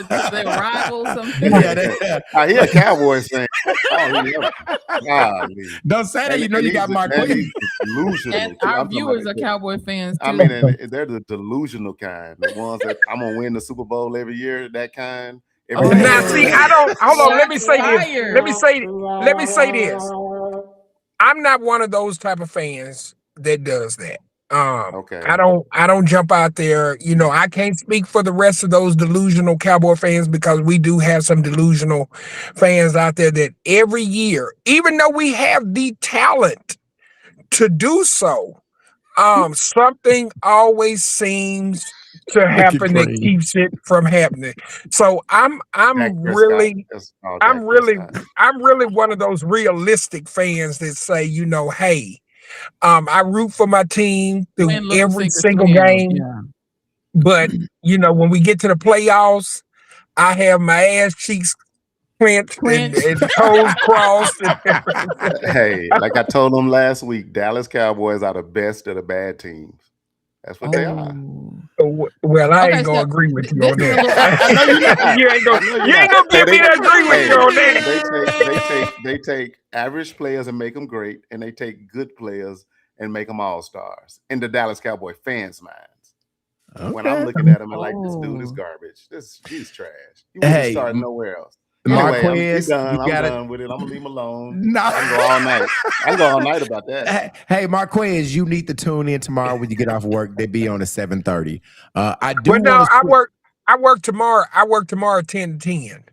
they rivals. I hear Cowboys fan. Don't say that. You know you got Mark. Delusional. And our viewers are Cowboy fans too. I mean, and they're the delusional kind. The ones that I'm gonna win the Super Bowl every year. That kind. Now, see, I don't. Hold on. Let me say this. Let me say this. I'm not one of those type of fans that does that. I don't jump out there. I can't speak for the rest of those delusional Cowboy fans because we do have some delusional fans out there that every year, even though we have the talent to do so, something always seems to happen that keeps it from happening. So I'm really one of those realistic fans that say, hey, I root for my team through every single game. Yeah. But when we get to the playoffs, I have my ass cheeks clenched and toes crossed. Hey, like I told them last week, Dallas Cowboys are the best of the bad teams. That's what they are. Well, I ain't gonna agree with you on that. You ain't gonna get me to agree with you on that. They take average players and make them great, and they take good players and make them all stars in the Dallas Cowboy fans' minds. When I'm looking at them and like, this dude is garbage. He's trash. You wouldn't start nowhere else. Anyway, we Marquez, done. you I'm got it. done with it. I'm gonna leave him alone. No. I can go all night. I can go all night about that. Hey, Marquez, you need to tune in tomorrow when you get off work. They be on at 7:30. I do But no, want to. I work tomorrow. I work tomorrow 10 to 10.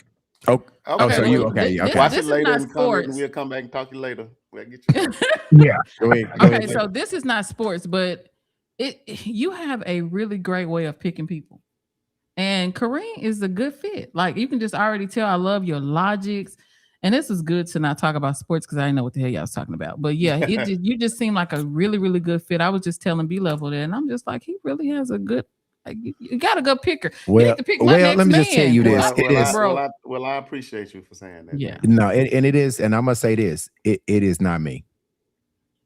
Oh, Okay, so well, you okay? Okay. Watch This it is later not in the comments, and sports. we'll come back and talk to you later. We'll get you. Yeah. Go ahead. Okay, so this is not sports, but you have a really great way of picking people. And Kareem is a good fit. Like you can just already tell I love your logics. And this is good to not talk about sports because I didn't know what the hell y'all was talking about. But yeah, you just seem like a really, really good fit. I was just telling B Level that, and I'm just like, he really has a good, like, you got a good picker. You need to pick my next let me just tell man. you this. I appreciate you for saying that. Yeah. No, and it is, and I'm gonna say this. It is not me.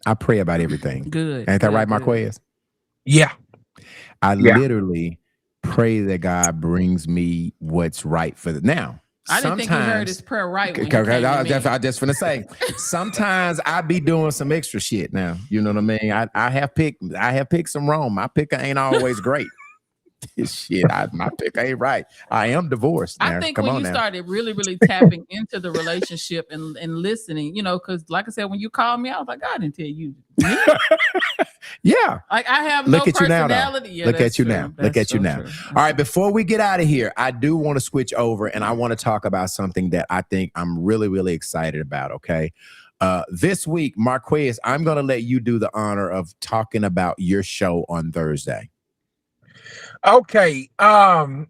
I pray about everything. Good. Ain't that right, good. Marquez? Yeah. I literally pray that God brings me what's right for the now. I didn't think he heard his prayer right. When he came I to me. just finna say, sometimes I be doing some extra shit now. You know what I mean? I have picked some wrong. My picker ain't always great. Shit, my pick ain't right. I am divorced now. I think Come when on you now. started really, really tapping into the relationship and listening, you know, because like I said, when you called me, I was like, I didn't tell you. Me? Yeah. Like I have Look no at you now, personality. though. Yeah, Look that's at you true. now. Look That's at you so now. true. All right, before we get out of here, I do want to switch over and I want to talk about something that I think I'm really, really excited about. Okay. This week, Marquez, I'm going to let you do the honor of talking about your show on Thursday. Okay. I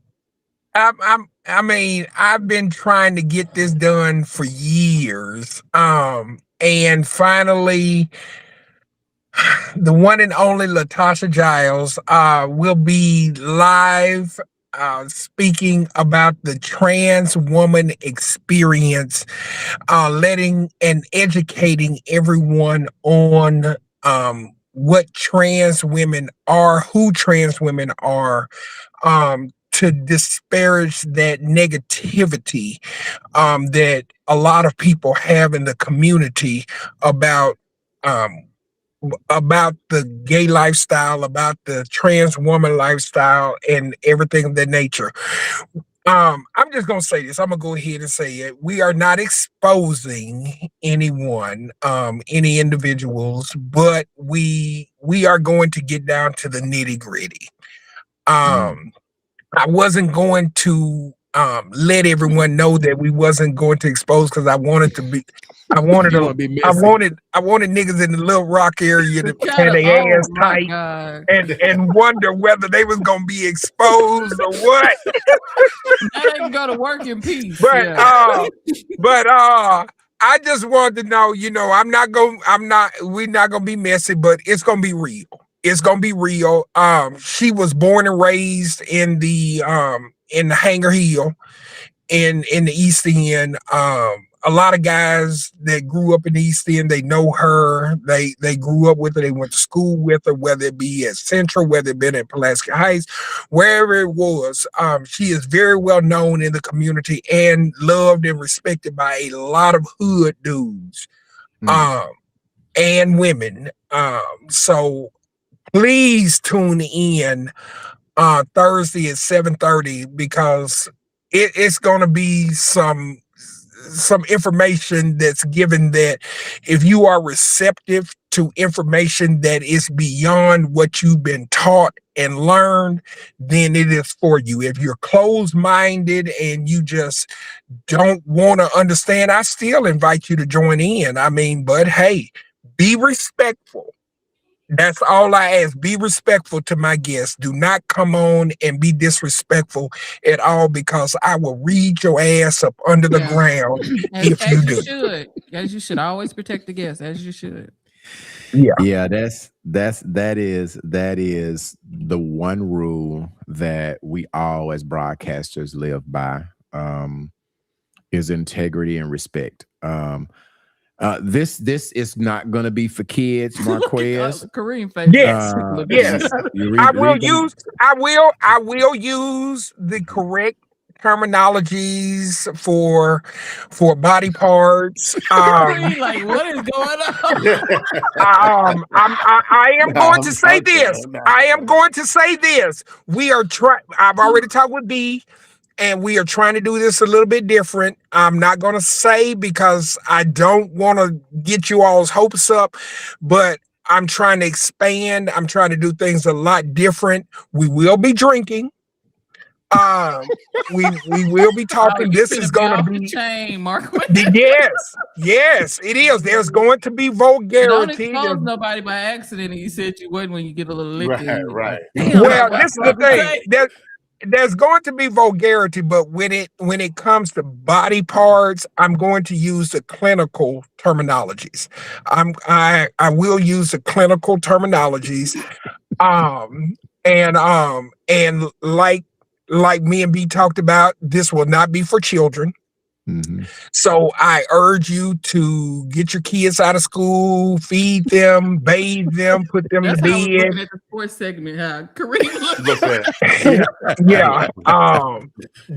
mean, I've been trying to get this done for years. And finally, the one and only Latasha Giles will be live speaking about the trans woman experience, letting and educating everyone on what trans women are, who trans women are, to disparage that negativity that a lot of people have in the community about the gay lifestyle, about the trans woman lifestyle, and everything of that nature. I'm just gonna say this. I'm gonna go ahead and say it. We are not exposing anyone, any individuals, but we are going to get down to the nitty gritty. I wasn't going to let everyone know that we wasn't going to expose because I wanted to be. I wanted You to. wanna be I messy. wanted niggas in the Little Rock area to have Oh their ass my tight God. and wonder whether they was gonna be exposed or what. Now they can go to work in peace. But Yeah. I just wanted to know, we're not gonna be messy, but it's gonna be real. It's gonna be real. She was born and raised in the Hanger Hill in the East End. A lot of guys that grew up in the East End, they know her. They grew up with her. They went to school with her, whether it be at Central, whether it been at Pulaski Heights, wherever it was. She is very well known in the community and loved and respected by a lot of hood dudes, and women. So please tune in Thursday at 7:30 because it's going to be some information that's given that if you are receptive to information that is beyond what you've been taught and learned, then it is for you. If you're closed-minded and you just don't want to understand, I still invite you to join in. I mean, but hey, be respectful. That's all I ask. Be respectful to my guests. Do not come on and be disrespectful at all because I will read your ass up under the ground if you do. Should. As you should always protect the guests, as you should. Yeah, that is the one rule that we all as broadcasters live by, is integrity and respect. This is not going to be for kids, Marquez. Kareem face. Yes, yes. I will use the correct terminologies for body parts. Kareem, like, what is going on? I am going to say this. I am going to say this. We are trying. I've already talked with B. and we are trying to do this a little bit different. I'm not going to say because I don't want to get you all's hopes up, but I'm trying to expand. I'm trying to do things a lot different. We will be drinking. We will be Oh, talking. you This is finna be going to off the be chain, Mark. yes, it is. There's going to be And don't vulgarity. expose nobody by accident. And you said you wouldn't when you get a little liquor. Right, You right. like, damn, Well, what this is I'm the supposed to thing. say? There's going to be vulgarity, but when it comes to body parts, I'm going to use the clinical terminologies. I will use the clinical terminologies. And like me and B talked about, this will not be for children. So I urge you to get your kids out of school, feed them, bathe them, put them to That's how I was bed. looking at the sports segment. How Kareem looked. What's that? Yeah.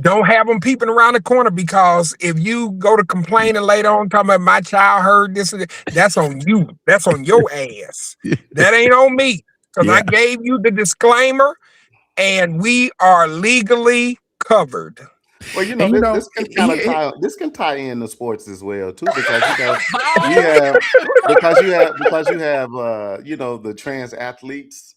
Don't have them peeping around the corner, because if you go to complaining later on talking about my child heard this, that's on you. That's on your ass. That ain't on me. Because I gave you the disclaimer, and we are legally covered. Well, you And know, this can kind of tie in the sports as well too, because you have you know, the trans athletes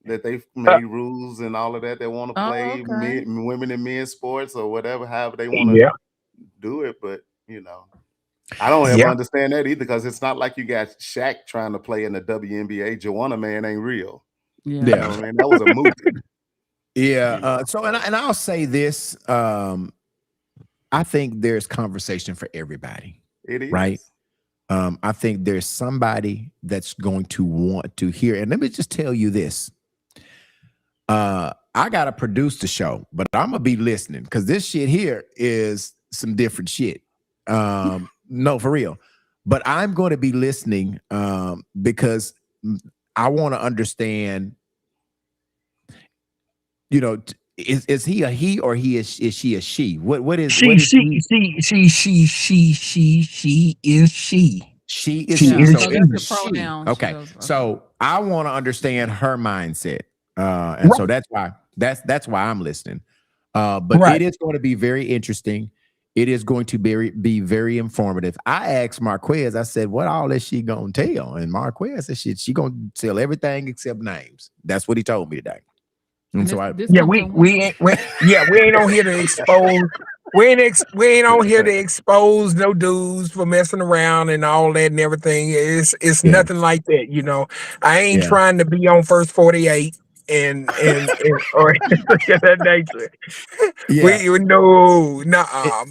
that they've made rules and all of that. They want to play women and men's sports or whatever, however they want to do it. But you know, I don't ever understand that either, because it's not like you got Shaq trying to play in the WNBA. Joanna Man ain't real. Yeah. You know what I mean? That was a movie. Yeah. So I'll say this. I think there's conversation for everybody. It is. Right. I think there's somebody that's going to want to hear. And let me just tell you this. I gotta produce the show, but I'm gonna be listening, because this shit here is some different shit. No, for real. But I'm going to be listening because I want to understand. You know, is he a he, or is she a she? What is she what is she is she. She is She she. is So she. it's the she. pronoun. Okay. So I want to understand her mindset. And so that's why I'm listening. But it is going to be very interesting. It is going to be very informative. I asked Marquez, I said, what all is she gonna tell? And Marquez said she gonna tell everything except names. That's what he told me today. And so we ain't on here to expose. We ain't on here to expose no dudes for messing around and all that and everything. It's nothing like that, you know. I ain't trying to be on First 48 and or that nature.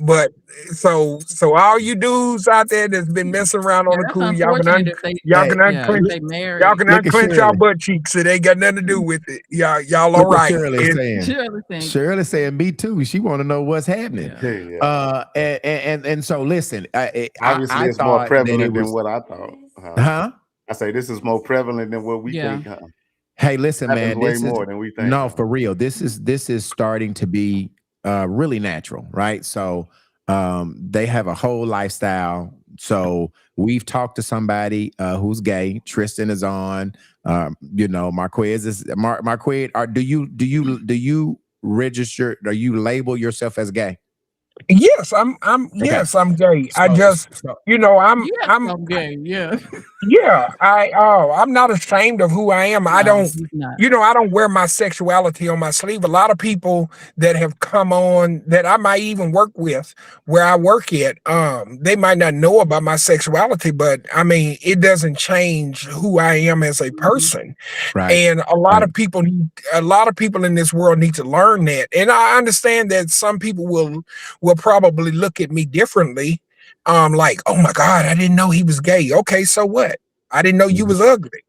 But so all you dudes out there that's been messing around on the that's cool, unfortunate if they married. y'all can unclench y'all butt cheeks. It ain't got nothing to do with it. Y'all all right. Shirley saying me too. She want to know what's happening. And so listen. Obviously, it's more prevalent than what I thought. Huh? I say this is more prevalent than what we think. Hey, listen, man. Way more than we think. No, for real. This is starting to be really natural, right? So they have a whole lifestyle. So we've talked to somebody who's gay. Tristan is on. You know, Marquez is Marquez. Do you register? Or you label yourself as gay? Yes, I'm yes, I'm gay. I'm gay. Yeah. Yeah, I'm not ashamed of who I am. I don't wear my sexuality on my sleeve. A lot of people that have come on that I might even work with where I work at, they might not know about my sexuality, but I mean, it doesn't change who I am as a person. Right. And a lot of people in this world need to learn that. And I understand that some people will probably look at me differently. Like, oh my God, I didn't know he was gay. Okay, so what? I didn't know you was ugly.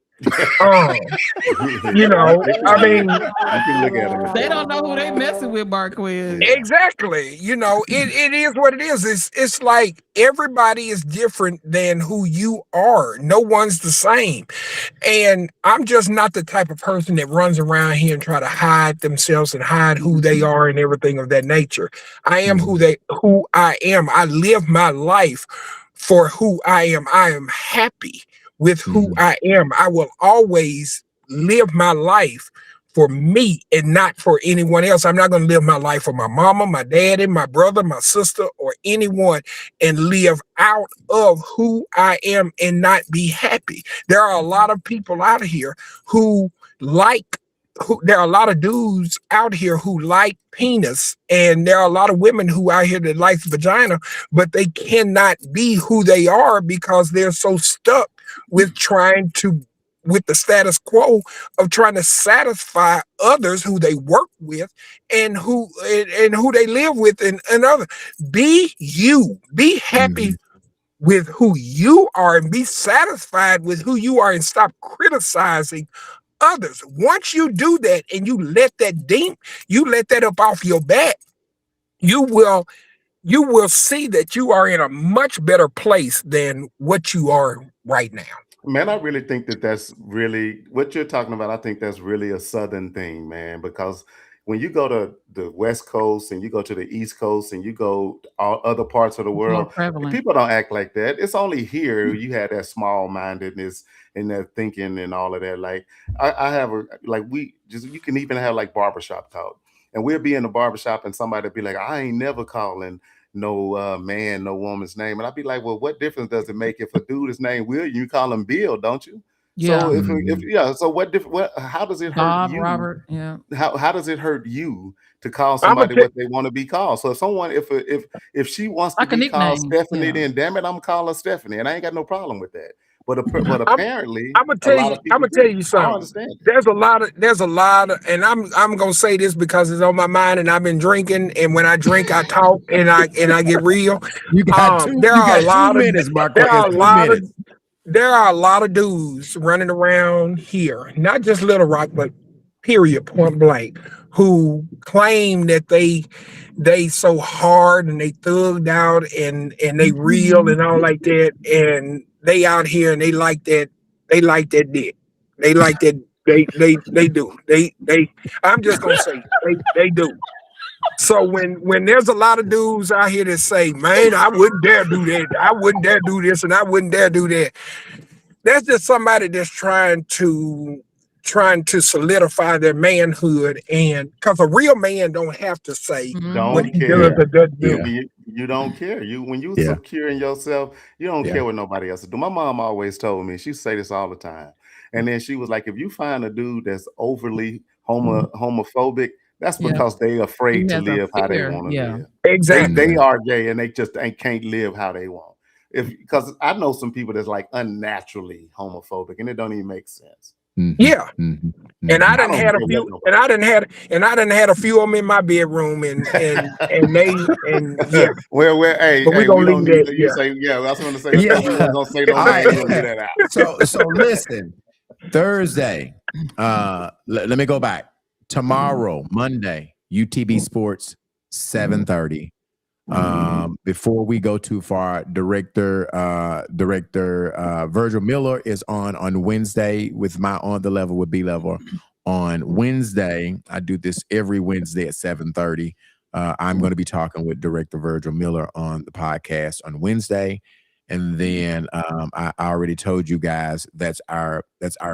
You know, I mean, they don't know who they messing with, Marquez. Exactly. You know, it is what it is. It's like everybody is different than who you are. No one's the same. And I'm just not the type of person that runs around here and try to hide themselves and hide who they are and everything of that nature. I am who I am. I live my life for who I am. I am happy with who I am. I will always live my life for me and not for anyone else. I'm not going to live my life for my mama, my daddy, my brother, my sister, or anyone and live out of who I am and not be happy. There are a lot of people out here who there are a lot of dudes out here who like penis, and there are a lot of women who out here that like vagina, but they cannot be who they are because they're so stuck with with the status quo of trying to satisfy others who they work with and who they live with and others. Be you. Be happy with who you are and be satisfied with who you are and stop criticizing others. Once you do that and you let that up off your back, you will see that you are in a much better place than what you are right now. Man, I really think that that's really what you're talking about. I think that's really a Southern thing, man, because when you go to the West Coast and you go to the East Coast and you go to all other parts of the It's more world, prevalent. people don't act like that. It's only here you had that small mindedness and that thinking and all of that. Like I have you can even have like barbershop talk. And we'll be in the barbershop and somebody be like, I ain't never calling no man, no woman's name. And I'd be like, well, what difference does it make if a dude is named William, you call him Bill, don't you? So Yeah. so how does it hurt Bob, you? Robert. Yeah. How does it hurt you to call I'm gonna somebody what they want to be called? So if she wants to Like a be called nickname. Stephanie, Yeah. then damn it, I'm gonna call her Stephanie, and I ain't got no problem with that. But apparently, I'm gonna a lot of people tell do. you I don't something. understand it. There's a lot of, and I'm gonna say this because it's on my mind, and I've been drinking, and when I drink, I talk, and I get real. You got two minutes, there Marquez. are a 2 lot of minutes. there are a lot of dudes running around here, not just Little Rock, but period, point blank, who claim that they so hard and they thugged out and they real and all like that, and they out here and they like that dick. They like that. They do. I'm just gonna say they do. So when there's a lot of dudes out here that say, man, I wouldn't dare do that. I wouldn't dare do this and I wouldn't dare do that. That's just somebody that's trying to solidify their manhood, and because a real man don't have to say what Don't he does care. or doesn't do. You don't care. When you Yeah. secure in yourself, you don't care what nobody else do. My mom always told me, she say this all the time. And then she was like, if you find a dude that's overly homophobic, that's Yeah. because they afraid He to has a live how they fear. want to Yeah. live. Exactly. They are gay and they just can't live how they want. Because I know some people that's like unnaturally homophobic and it don't even make sense. Yeah. And I done had a few, and I done had a few of them in my bedroom, and yeah. Well, hey, but we we gonna don't leave need that. you Yeah. say, I was gonna say, Yeah. we weren't gonna say no All names, right. we're gonna get that out. So listen, Thursday, let me go back. Tomorrow, Monday, UTB Sports, 7:30. Before we go too far, director Virgil Miller is on Wednesday with my On the Level with B Level. On Wednesday, I do this every Wednesday at 7:30. I'm going to be talking with director Virgil Miller on the podcast on Wednesday. And then I already told you guys that's our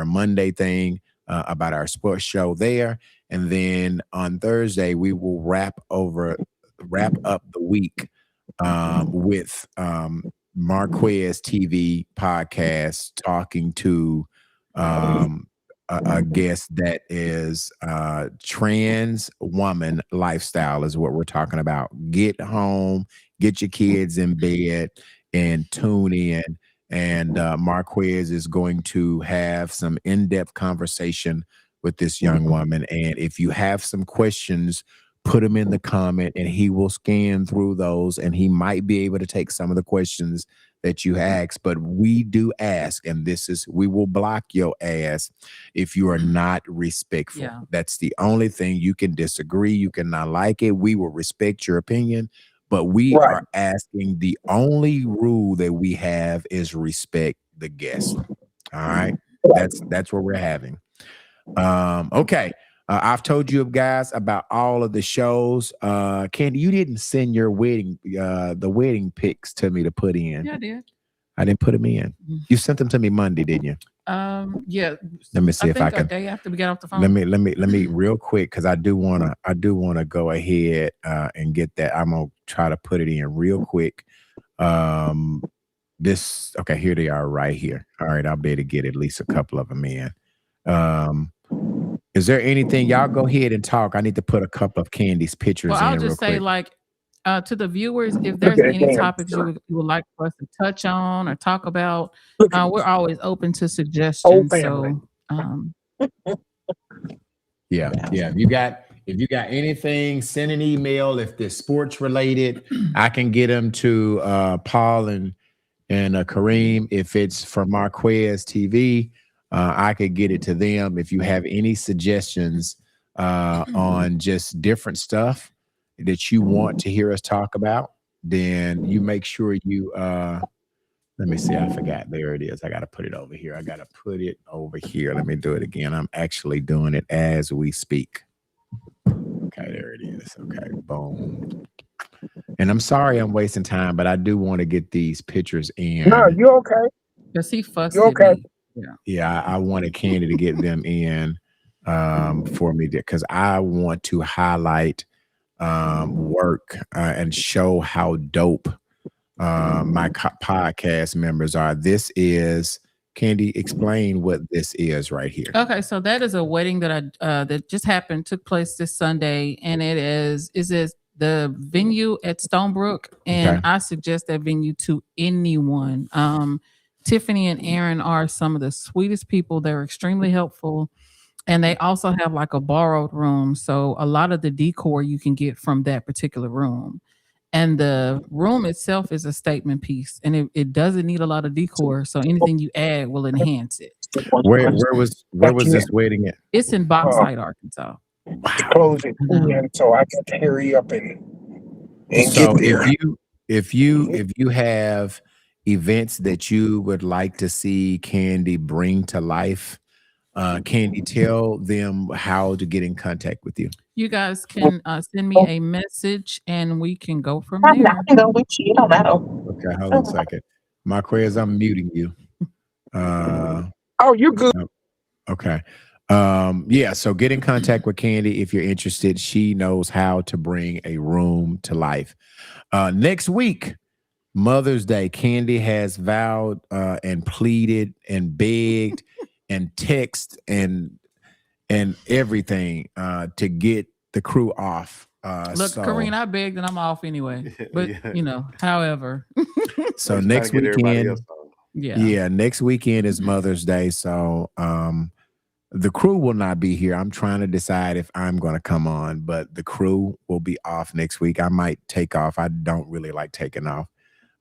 Monday thing about our sports show there. And then on Thursday, we will wrap up the week with Marquez TV podcast talking to a guest that is trans woman lifestyle is what we're talking about. Get home, get your kids in bed, and tune in. And Marquez is going to have some in-depth conversation with this young woman. And if you have some questions, put them in the comment and he will scan through those and he might be able to take some of the questions that you ask. But we do ask, and we will block your ass if you are not respectful. Yeah. That's the only thing. You can disagree, you cannot like it. We will respect your opinion, but we are asking, the only rule that we have is respect the guest. All right. That's what we're having. Okay. I've told you guys about all of the shows. Candy, you didn't send your wedding, the wedding pics to me to put in. Yeah, I did. I didn't put them in. You sent them to me Monday, didn't you? Yeah. Let me see if I think a can. day after we get off the phone. Let me real quick, because I do wanna go ahead and get that. I'm gonna try to put it in real quick. This okay, here they are right here. All right, I'll be able to get at least a couple of them in. Um, is there anything y'all go ahead and talk? I need to put a couple of Candy's pictures Well, I'll in real just say, quick. like, to the viewers, if there's any topics you would like for us to touch on or talk about, we're always open to suggestions. So, Yeah. If you got anything, send an email. If they're sports related, I can get them to Paul and Kareem. If it's for Marquez TV, I could get it to them. If you have any suggestions on just different stuff that you want to hear us talk about, then you make sure you let me see. I forgot. There it is. I got to put it over here. I got to put it over here. Let me do it again. I'm actually doing it as we speak. Okay, there it is. Okay, boom. And I'm sorry I'm wasting time, but I do want to get these pictures in. No, you okay? Because he fussed You at okay? me. Yeah. Yeah, I wanted Candy to get them in for me because I want to highlight work and show how dope my podcast members are. This is Candy. Explain what this is right here. Okay, so that is a wedding that that just happened, took place this Sunday, and it is the venue at Stonebrook, and Okay. I suggest that venue to anyone. Tiffany and Aaron are some of the sweetest people. They're extremely helpful, and they also have like a borrowed room, so a lot of the decor you can get from that particular room. And the room itself is a statement piece, and it doesn't need a lot of decor, so anything you add will enhance it. Where was this wedding at? It's in Bauxite, Arkansas. Close it, and so I got to hurry up and So get there. if you have events that you would like to see Candy bring to life, Candy, tell them how to get in contact with you. You guys can send me a message, and we can go from there. Okay, hold on a second. Marquez, I'm muting you. Oh, you're good. Okay. Yeah, so get in contact with Candy if you're interested. She knows how to bring a room to life. Next week, Mother's Day, Candy has vowed and pleaded and begged and texted and everything to get the crew off. Look, So, Kareen, I begged and I'm off anyway. But however. so Just next trying to get everybody weekend, else on. yeah, next weekend is Mother's Day. So the crew will not be here. I'm trying to decide if I'm going to come on, but the crew will be off next week. I might take off. I don't really like taking off.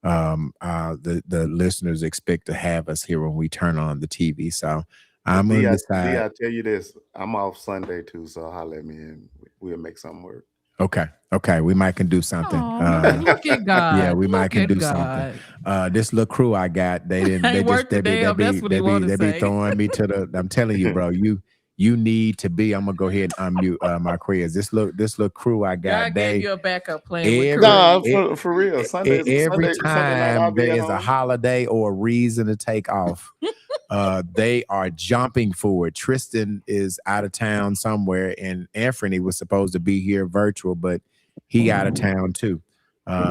The listeners expect to have us here when we turn on the TV. So I'm going to decide. I tell you this, I'm off Sunday too, so holler at me and we'll make something work. Okay. We might can do something. Look at God. Yeah, we might Look can at do God. something. This little crew I got, they didn't. Ain't They worth just the damn, that's what he wanna they be say. throwing me to the. I'm telling you, bro. You need to be. I'm gonna go ahead and unmute my quiz. This little crew I got. God gave you a backup plan. For real. Sunday Every night I'll time be there at is a home. holiday or a reason to take off, they are jumping forward. Tristan is out of town somewhere, and Anthony was supposed to be here virtual, but he out of town too.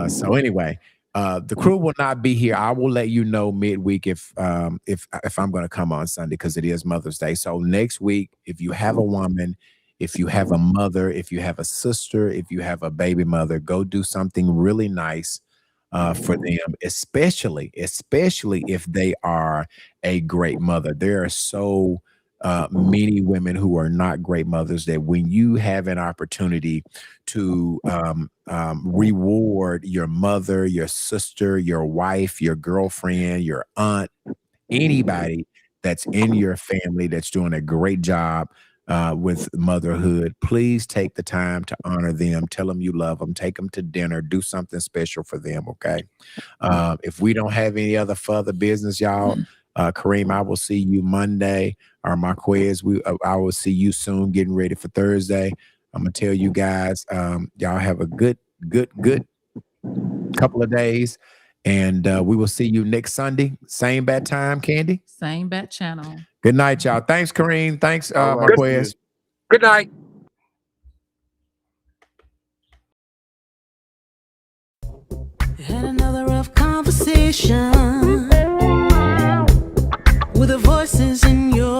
So anyway, the crew will not be here. I will let you know midweek if I'm going to come on Sunday because it is Mother's Day. So next week, if you have a woman, if you have a mother, if you have a sister, if you have a baby mother, go do something really nice for them, especially if they are a great mother. There are so many women who are not great mothers that when you have an opportunity to reward your mother, your sister, your wife, your girlfriend, your aunt, anybody that's in your family that's doing a great job with motherhood, please take the time to honor them. Tell them you love them. Take them to dinner. Do something special for them, okay? If we don't have any other further business, y'all, Kareem, I will see you Monday. Or Marquez, I will see you soon getting ready for Thursday. I'm going to tell you guys, y'all have a good couple of days. And we will see you next Sunday. Same bad time, Candy. Same bat channel. Good night, y'all. Thanks, Kareem. Thanks, All right, Marquez. Good night. Had another rough conversation with the voices in your